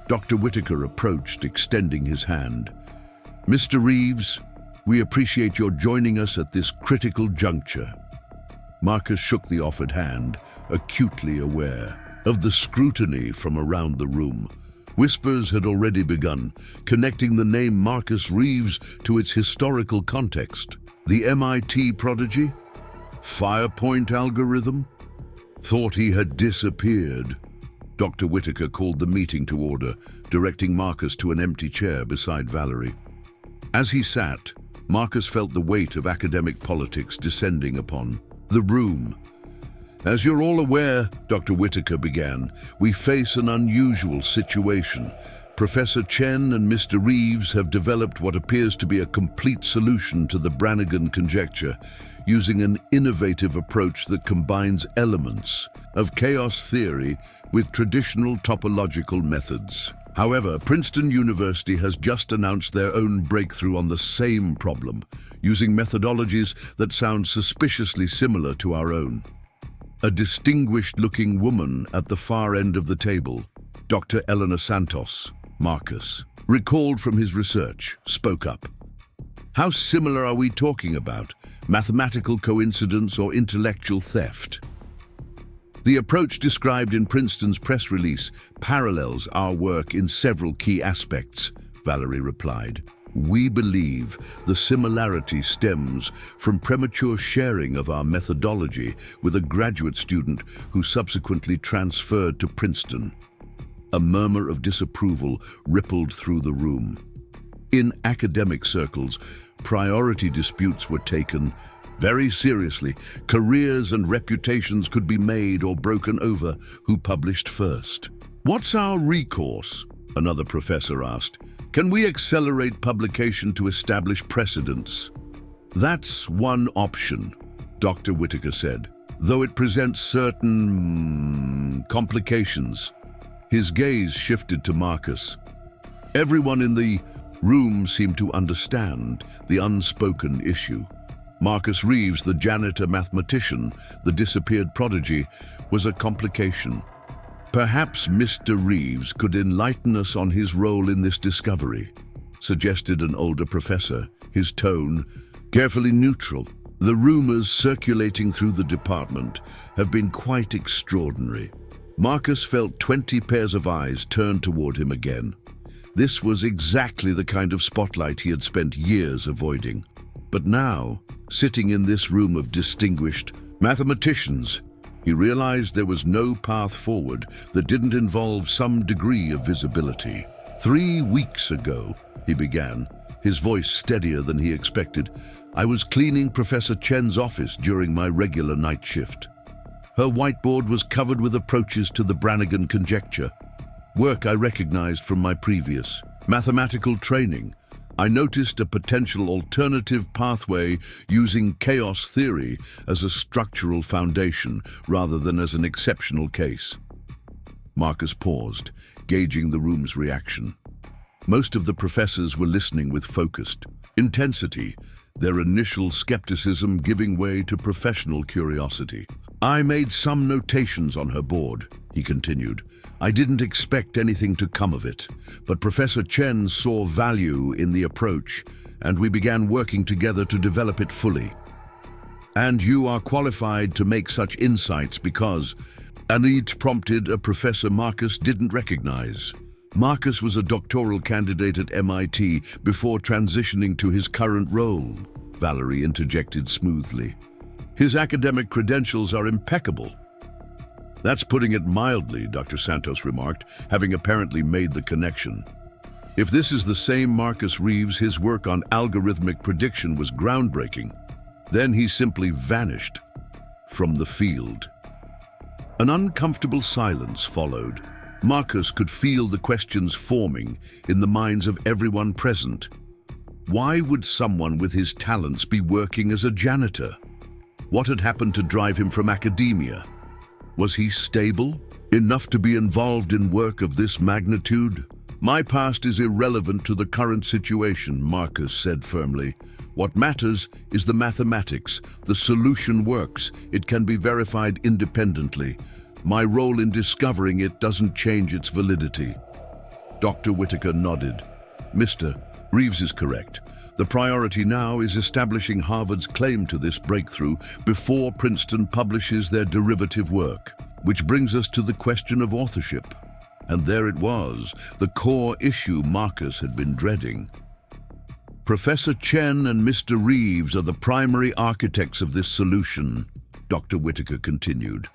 Dr. Whitaker approached, extending his hand. "Mr. Reeves, we appreciate your joining us at this critical juncture." Marcus shook the offered hand, acutely aware of the scrutiny from around the room. Whispers had already begun, connecting the name Marcus Reeves to its historical context. The MIT prodigy? Firepoint algorithm? Thought he had disappeared. Dr. Whitaker called the meeting to order, directing Marcus to an empty chair beside Valerie. As he sat, Marcus felt the weight of academic politics descending upon the room. "As you're all aware," Dr. Whitaker began, "we face an unusual situation. Professor Chen and Mr. Reeves have developed what appears to be a complete solution to the Brannigan Conjecture, using an innovative approach that combines elements of chaos theory with traditional topological methods. However, Princeton University has just announced their own breakthrough on the same problem, using methodologies that sound suspiciously similar to our own." A distinguished-looking woman at the far end of the table, Dr. Eleanor Santos, Marcus, recalled from his research, spoke up. "How similar are we talking about? Mathematical coincidence or intellectual theft?" "The approach described in Princeton's press release parallels our work in several key aspects," Valerie replied. "We believe the similarity stems from premature sharing of our methodology with a graduate student who subsequently transferred to Princeton." A murmur of disapproval rippled through the room. In academic circles, priority disputes were taken very seriously. Careers and reputations could be made or broken over who published first. "What's our recourse?" another professor asked. "Can we accelerate publication to establish precedents?" "That's one option," Dr. Whitaker said, "though it presents certain complications." His gaze shifted to Marcus. Everyone in the room seemed to understand the unspoken issue. Marcus Reeves, the janitor mathematician, the disappeared prodigy, was a complication. "Perhaps Mr. Reeves could enlighten us on his role in this discovery," suggested an older professor, his tone carefully neutral. "The rumors circulating through the department have been quite extraordinary." Marcus felt 20 pairs of eyes turn toward him again. This was exactly the kind of spotlight he had spent years avoiding. But now, sitting in this room of distinguished mathematicians, he realized there was no path forward that didn't involve some degree of visibility. "3 weeks ago," he began, his voice steadier than he expected, "I was cleaning Professor Chen's office during my regular night shift. Her whiteboard was covered with approaches to the Brannigan Conjecture, work I recognized from my previous mathematical training. I noticed a potential alternative pathway using chaos theory as a structural foundation rather than as an exceptional case." Marcus paused, gauging the room's reaction. Most of the professors were listening with focused intensity, their initial skepticism giving way to professional curiosity. "I made some notations on her board," he continued. "I didn't expect anything to come of it, but Professor Chen saw value in the approach, and we began working together to develop it fully. And you are qualified to make such insights because..." Anit prompted a professor Marcus didn't recognize. Marcus was a doctoral candidate at MIT before transitioning to his current role, Valerie interjected smoothly. "His academic credentials are impeccable." "That's putting it mildly," Dr. Santos remarked, having apparently made the connection. If this is the same Marcus Reeves, his work on algorithmic prediction was groundbreaking. Then he simply vanished from the field. An uncomfortable silence followed. Marcus could feel the questions forming in the minds of everyone present. Why would someone with his talents be working as a janitor? What had happened to drive him from academia? Was he stable enough to be involved in work of this magnitude? My past is irrelevant to the current situation, Marcus said firmly. What matters is the mathematics. The solution works. It can be verified independently. My role in discovering it doesn't change its validity. Dr. Whitaker nodded. Mr. Reeves is correct. The priority now is establishing Harvard's claim to this breakthrough before Princeton publishes their derivative work. Which brings us to the question of authorship. And there it was, the core issue Marcus had been dreading. Professor Chen and Mr. Reeves are the primary architects of this solution, Dr. Whitaker continued.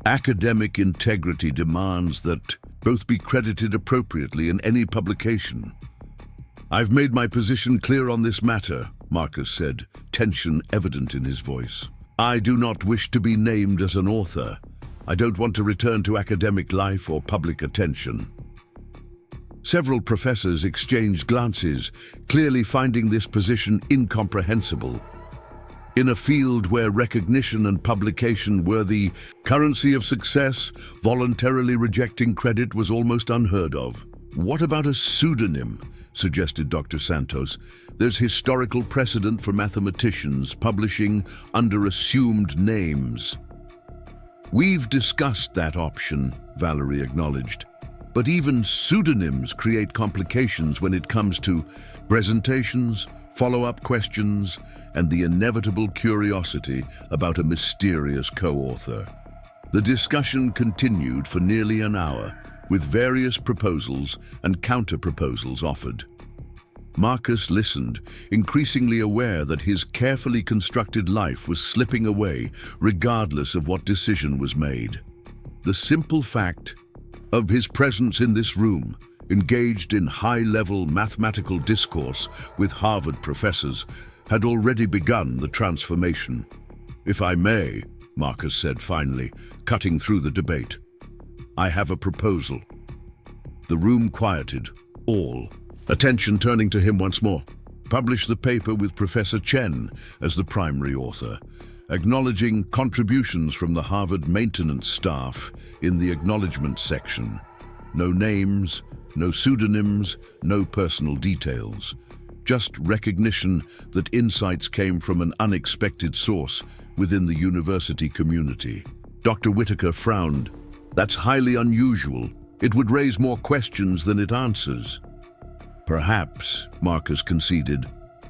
Academic integrity demands that both be credited appropriately in any publication. I've made my position clear on this matter, Marcus said, tension evident in his voice. I do not wish to be named as an author. I don't want to return to academic life or public attention. Several professors exchanged glances, clearly finding this position incomprehensible. In a field where recognition and publication were the currency of success, voluntarily rejecting credit was almost unheard of. What about a pseudonym? Suggested Dr. Santos. There's historical precedent for mathematicians publishing under assumed names. We've discussed that option, Valerie acknowledged. But even pseudonyms create complications when it comes to presentations, follow-up questions, and the inevitable curiosity about a mysterious co-author. The discussion continued for nearly an hour, with various proposals and counter-proposals offered. Marcus listened, increasingly aware that his carefully constructed life was slipping away, regardless of what decision was made. The simple fact of his presence in this room, engaged in high-level mathematical discourse with Harvard professors, had already begun the transformation. If I may, Marcus said finally, cutting through the debate. I have a proposal. The room quieted, all, attention turning to him once more. Publish the paper with Professor Chen as the primary author, acknowledging contributions from the Harvard maintenance staff in the acknowledgement section. No names, no pseudonyms, no personal details. Just recognition that insights came from an unexpected source within the university community. Dr. Whitaker frowned. That's highly unusual. It would raise more questions than it answers. Perhaps, Marcus conceded,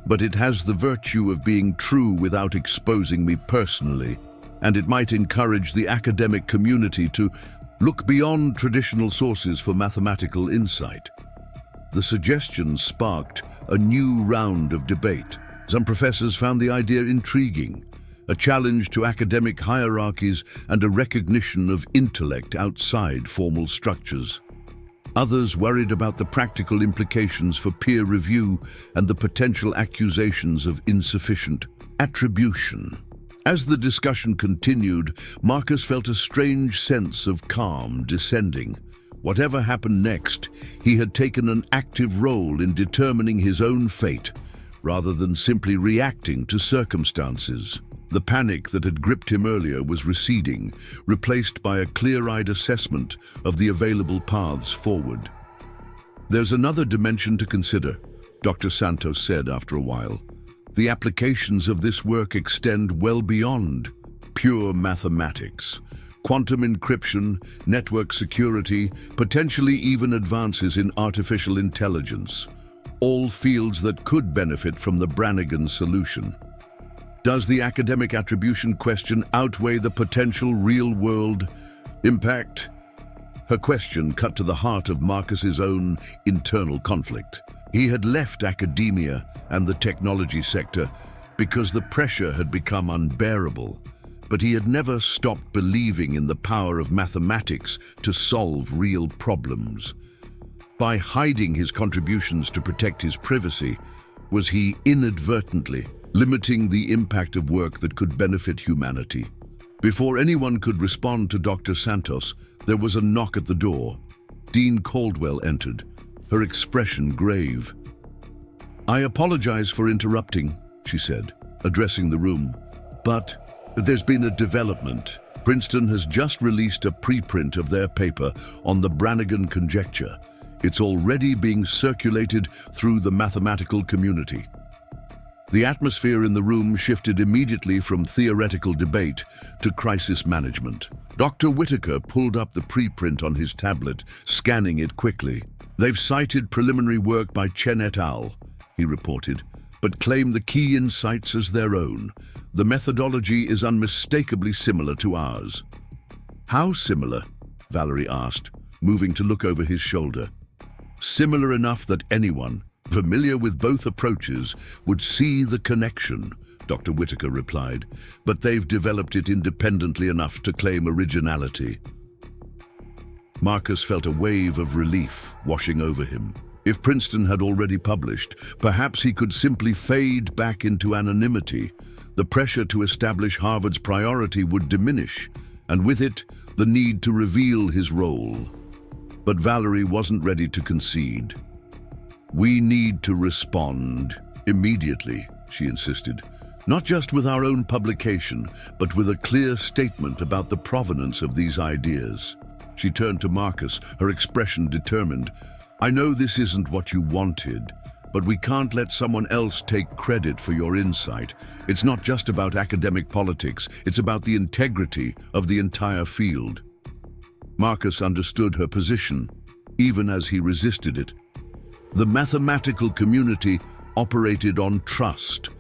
but it has the virtue of being true without exposing me personally, and it might encourage the academic community to look beyond traditional sources for mathematical insight. The suggestion sparked a new round of debate. Some professors found the idea intriguing, a challenge to academic hierarchies and a recognition of intellect outside formal structures. Others worried about the practical implications for peer review and the potential accusations of insufficient attribution. As the discussion continued, Marcus felt a strange sense of calm descending. Whatever happened next, he had taken an active role in determining his own fate, rather than simply reacting to circumstances. The panic that had gripped him earlier was receding, replaced by a clear-eyed assessment of the available paths forward. There's another dimension to consider, Dr. Santos said after a while. The applications of this work extend well beyond pure mathematics. Quantum encryption, network security, potentially even advances in artificial intelligence. All fields that could benefit from the Brannigan solution. Does the academic attribution question outweigh the potential real-world impact? Her question cut to the heart of Marcus's own internal conflict. He had left academia and the technology sector because the pressure had become unbearable, but he had never stopped believing in the power of mathematics to solve real problems. By hiding his contributions to protect his privacy, was he inadvertently limiting the impact of work that could benefit humanity? Before anyone could respond to Dr. Santos, there was a knock at the door. Dean Caldwell entered, her expression grave. "I apologize for interrupting," she said, addressing the room, "but there's been a development. Princeton has just released a preprint of their paper on the Brannigan Conjecture. It's already being circulated through the mathematical community." The atmosphere in the room shifted immediately from theoretical debate to crisis management. Dr. Whitaker pulled up the preprint on his tablet, scanning it quickly. "They've cited preliminary work by Chen et al., he reported, but claim the key insights as their own. The methodology is unmistakably similar to ours." "How similar?" Valerie asked, moving to look over his shoulder. "Similar enough that anyone familiar with both approaches would see the connection," Dr. Whitaker replied, "but they've developed it independently enough to claim originality." Marcus felt a wave of relief washing over him. If Princeton had already published, perhaps he could simply fade back into anonymity. The pressure to establish Harvard's priority would diminish, and with it, the need to reveal his role. But Valerie wasn't ready to concede. "We need to respond immediately," she insisted, "not just with our own publication, but with a clear statement about the provenance of these ideas." She turned to Marcus, her expression determined. "I know this isn't what you wanted, but we can't let someone else take credit for your insight. It's not just about academic politics, it's about the integrity of the entire field." Marcus understood her position, even as he resisted it. The mathematical community operated on trust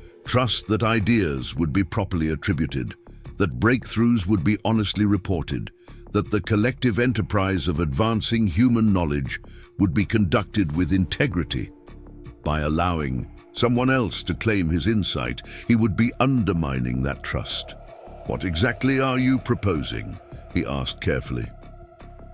that ideas would be properly attributed, that breakthroughs would be honestly reported, that the collective enterprise of advancing human knowledge would be conducted with integrity. By allowing someone else to claim his insight, he would be undermining that trust. "What exactly are you proposing?" he asked carefully.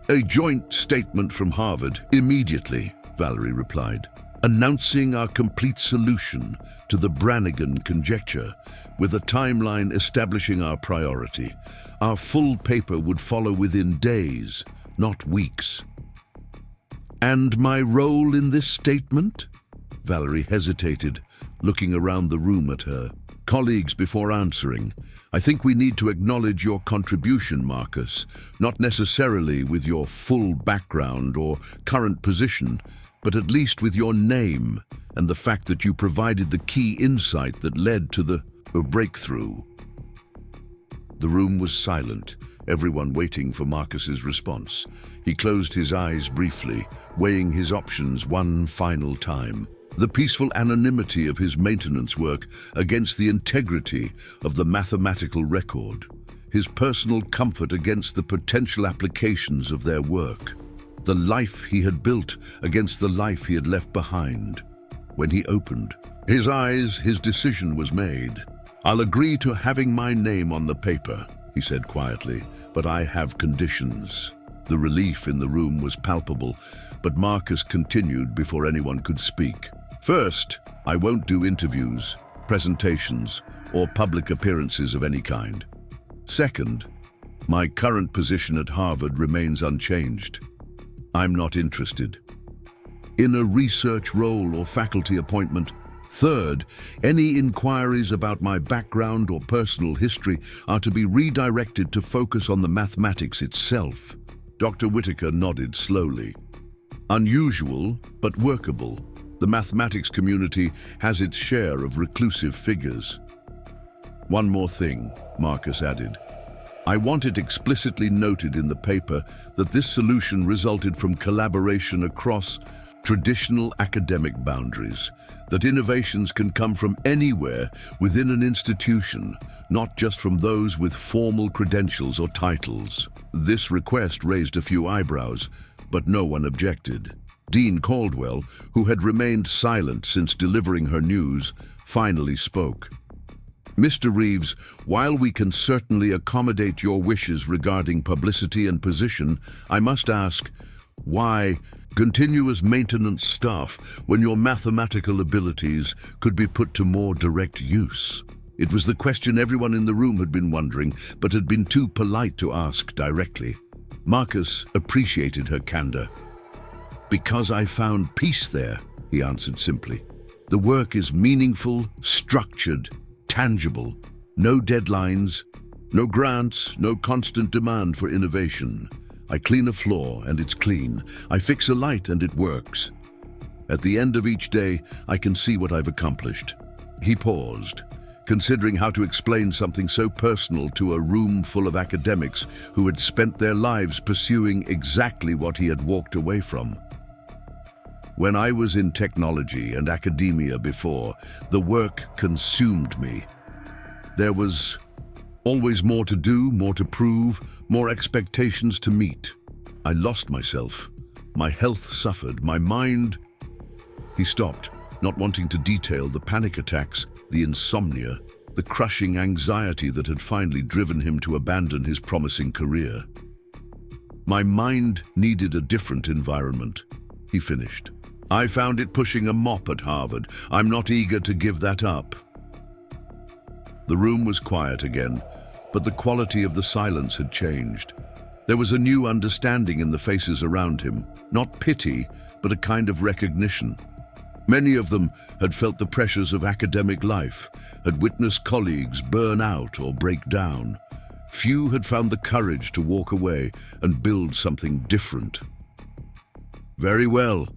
"A joint statement from Harvard, immediately," Valerie replied, "announcing our complete solution to the Brannigan Conjecture, with a timeline establishing our priority. Our full paper would follow within days, not weeks." "And my role in this statement?" Valerie hesitated, looking around the room at her colleagues before answering. "I think we need to acknowledge your contribution, Marcus, not necessarily with your full background or current position, but at least with your name and the fact that you provided the key insight that led to the breakthrough." The room was silent, everyone waiting for Marcus's response. He closed his eyes briefly, weighing his options one final time. The peaceful anonymity of his maintenance work against the integrity of the mathematical record. His personal comfort against the potential applications of their work. The life he had built against the life he had left behind. When he opened his eyes, his decision was made. "I'll agree to having my name on the paper," he said quietly, "but I have conditions." The relief in the room was palpable, but Marcus continued before anyone could speak. "First, I won't do interviews, presentations, or public appearances of any kind. Second, my current position at Harvard remains unchanged. I'm not interested in a research role or faculty appointment. Third, any inquiries about my background or personal history are to be redirected to focus on the mathematics itself." Dr. Whitaker nodded slowly. "Unusual, but workable. The mathematics community has its share of reclusive figures." "One more thing," Marcus added. "I want it explicitly noted in the paper that this solution resulted from collaboration across traditional academic boundaries, that innovations can come from anywhere within an institution, not just from those with formal credentials or titles." This request raised a few eyebrows, but no one objected. Dean Caldwell, who had remained silent since delivering her news, finally spoke. "Mr. Reeves, while we can certainly accommodate your wishes regarding publicity and position, I must ask, why Continue as maintenance staff when your mathematical abilities could be put to more direct use? It was the question everyone in the room had been wondering, but had been too polite to ask directly. Marcus appreciated her candor. "Because I found peace there," he answered simply. "The work is meaningful, structured, tangible. No deadlines, no grants, no constant demand for innovation. I clean a floor and it's clean. I fix a light and it works. At the end of each day, I can see what I've accomplished." He paused, considering how to explain something so personal to a room full of academics who had spent their lives pursuing exactly what he had walked away from. "When I was in technology and academia before, the work consumed me. There was always more to do, more to prove, more expectations to meet. I lost myself. My health suffered, my mind—" He stopped, not wanting to detail the panic attacks, the insomnia, the crushing anxiety that had finally driven him to abandon his promising career. "My mind needed a different environment," he finished. "I found it pushing a mop at Harvard. I'm not eager to give that up." The room was quiet again, but the quality of the silence had changed. There was a new understanding in the faces around him, not pity, but a kind of recognition. Many of them had felt the pressures of academic life, had witnessed colleagues burn out or break down. Few had found the courage to walk away and build something different. "Very well,"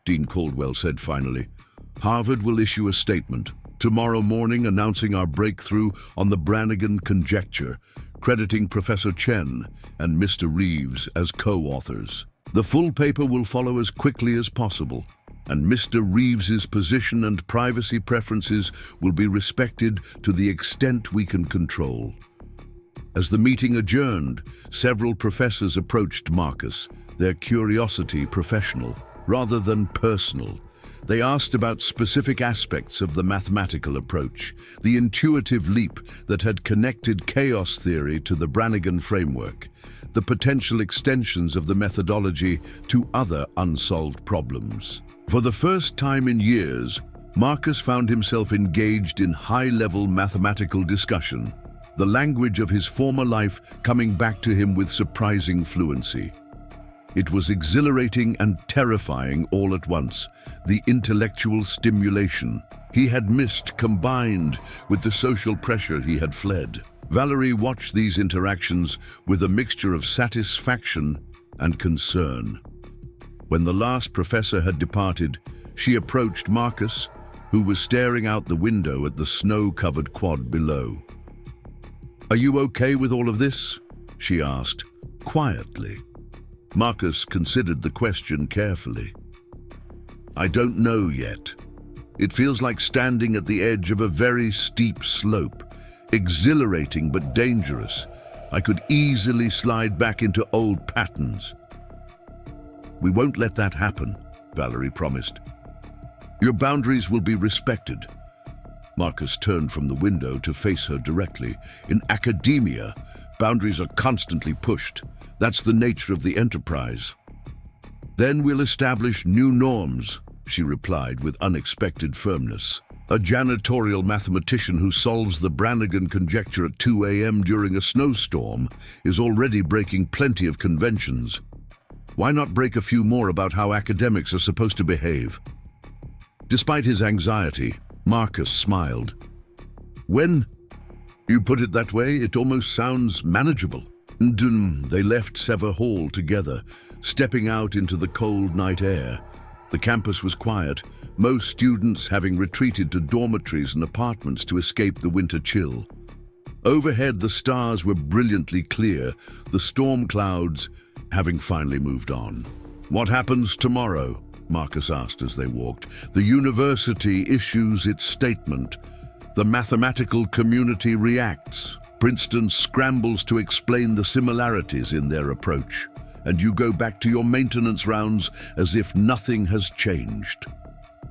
Dean Caldwell said finally. "Harvard will issue a statement tomorrow morning announcing our breakthrough on the Brannigan Conjecture, crediting Professor Chen and Mr. Reeves as co-authors. The full paper will follow as quickly as possible, and Mr. Reeves's position and privacy preferences will be respected to the extent we can control." As the meeting adjourned, several professors approached Marcus, their curiosity professional rather than personal. They asked about specific aspects of the mathematical approach, the intuitive leap that had connected chaos theory to the Brannigan framework, the potential extensions of the methodology to other unsolved problems. For the first time in years, Marcus found himself engaged in high-level mathematical discussion, the language of his former life coming back to him with surprising fluency. It was exhilarating and terrifying all at once, the intellectual stimulation he had missed combined with the social pressure he had fled. Valerie watched these interactions with a mixture of satisfaction and concern. When the last professor had departed, she approached Marcus, who was staring out the window at the snow-covered quad below. "Are you okay with all of this?" she asked, quietly. Marcus considered the question carefully. "I don't know yet. It feels like standing at the edge of a very steep slope, exhilarating but dangerous. I could easily slide back into old patterns." "We won't let that happen," Valerie promised. "Your boundaries will be respected." Marcus turned from the window to face her directly. "In academia, boundaries are constantly pushed. That's the nature of the enterprise." "Then we'll establish new norms," she replied with unexpected firmness. "A janitorial mathematician who solves the Brannigan Conjecture at 2 a.m. during a snowstorm is already breaking plenty of conventions. Why not break a few more about how academics are supposed to behave?" Despite his anxiety, Marcus smiled. "When you put it that way, it almost sounds manageable." They left Sever Hall together, stepping out into the cold night air. The campus was quiet, most students having retreated to dormitories and apartments to escape the winter chill. Overhead, the stars were brilliantly clear, the storm clouds having finally moved on. "What happens tomorrow?" Marcus asked as they walked. "The university issues its statement. The mathematical community reacts. Princeton scrambles to explain the similarities in their approach, and you go back to your maintenance rounds as if nothing has changed."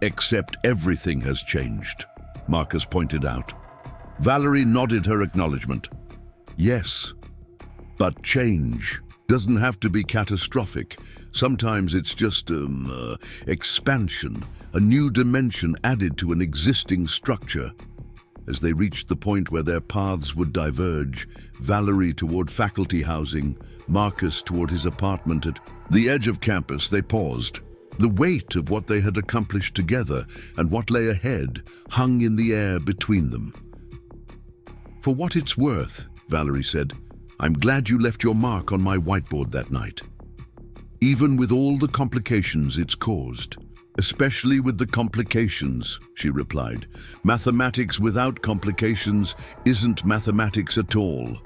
"Except everything has changed," Marcus pointed out. Valerie nodded her acknowledgement. "Yes, but change doesn't have to be catastrophic. Sometimes it's just expansion, a new dimension added to an existing structure. As they reached the point where their paths would diverge, Valerie toward faculty housing, Marcus toward his apartment at the edge of campus, they paused. The weight of what they had accomplished together and what lay ahead hung in the air between them. "For what it's worth," Valerie said, "I'm glad you left your mark on my whiteboard that night. Even with all the complications it's caused." "Especially with the complications," she replied. "Mathematics without complications isn't mathematics at all."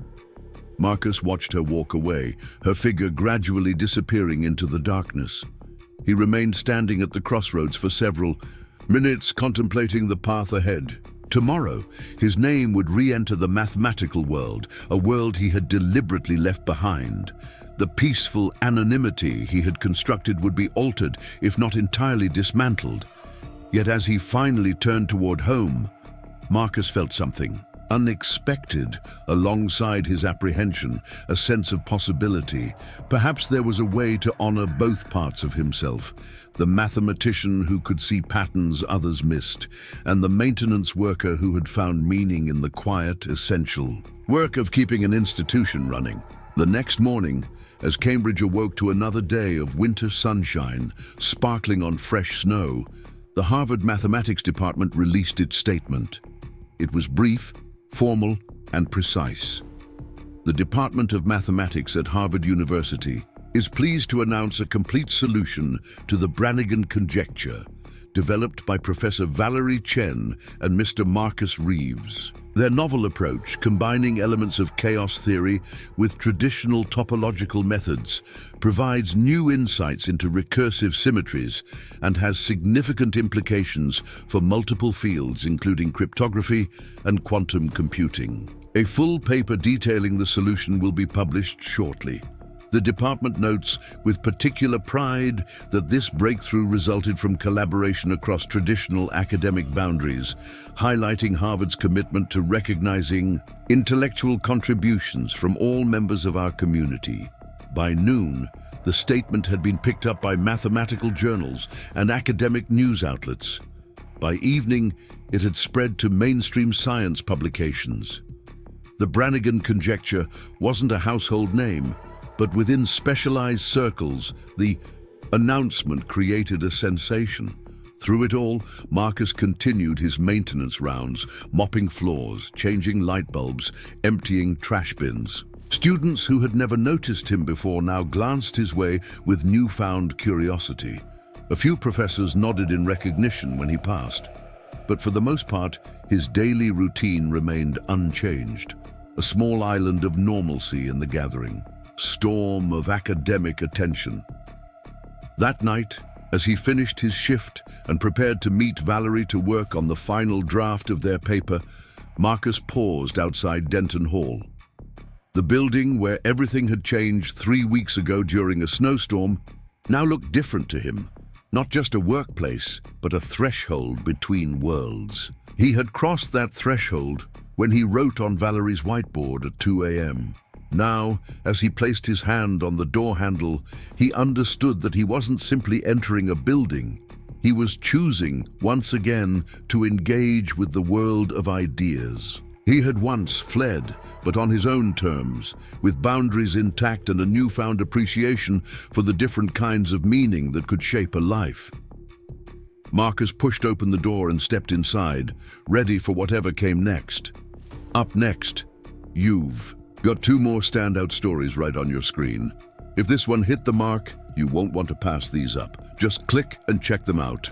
Marcus watched her walk away, her figure gradually disappearing into the darkness. He remained standing at the crossroads for several minutes, contemplating the path ahead. Tomorrow, his name would re-enter the mathematical world, a world he had deliberately left behind. The peaceful anonymity he had constructed would be altered, if not entirely dismantled. Yet as he finally turned toward home, Marcus felt something unexpected alongside his apprehension, a sense of possibility. Perhaps there was a way to honor both parts of himself, the mathematician who could see patterns others missed, and the maintenance worker who had found meaning in the quiet, essential work of keeping an institution running. The next morning, as Cambridge awoke to another day of winter sunshine, sparkling on fresh snow, the Harvard Mathematics Department released its statement. It was brief, formal, and precise. The Department of Mathematics at Harvard University is pleased to announce a complete solution to the Brannigan Conjecture, developed by Professor Valerie Chen and Mr. Marcus Reeves. Their novel approach, combining elements of chaos theory with traditional topological methods, provides new insights into recursive symmetries and has significant implications for multiple fields, including cryptography and quantum computing. A full paper detailing the solution will be published shortly. The department notes with particular pride that this breakthrough resulted from collaboration across traditional academic boundaries, highlighting Harvard's commitment to recognizing intellectual contributions from all members of our community. By noon, the statement had been picked up by mathematical journals and academic news outlets. By evening, it had spread to mainstream science publications. The Brannigan Conjecture wasn't a household name, but within specialized circles, the announcement created a sensation. Through it all, Marcus continued his maintenance rounds, mopping floors, changing light bulbs, emptying trash bins. Students who had never noticed him before now glanced his way with newfound curiosity. A few professors nodded in recognition when he passed, but for the most part, his daily routine remained unchanged, a small island of normalcy in the gathering storm of academic attention. That night, as he finished his shift and prepared to meet Valerie to work on the final draft of their paper, Marcus paused outside Denton Hall. The building where everything had changed 3 weeks ago during a snowstorm now looked different to him. Not just a workplace, but a threshold between worlds. He had crossed that threshold when he wrote on Valerie's whiteboard at 2 a.m. Now, as he placed his hand on the door handle, he understood that he wasn't simply entering a building. He was choosing, once again, to engage with the world of ideas. He had once fled, but on his own terms, with boundaries intact and a newfound appreciation for the different kinds of meaning that could shape a life. Marcus pushed open the door and stepped inside, ready for whatever came next. Up next, you've got 2 more standout stories right on your screen. If this one hit the mark, you won't want to pass these up. Just click and check them out.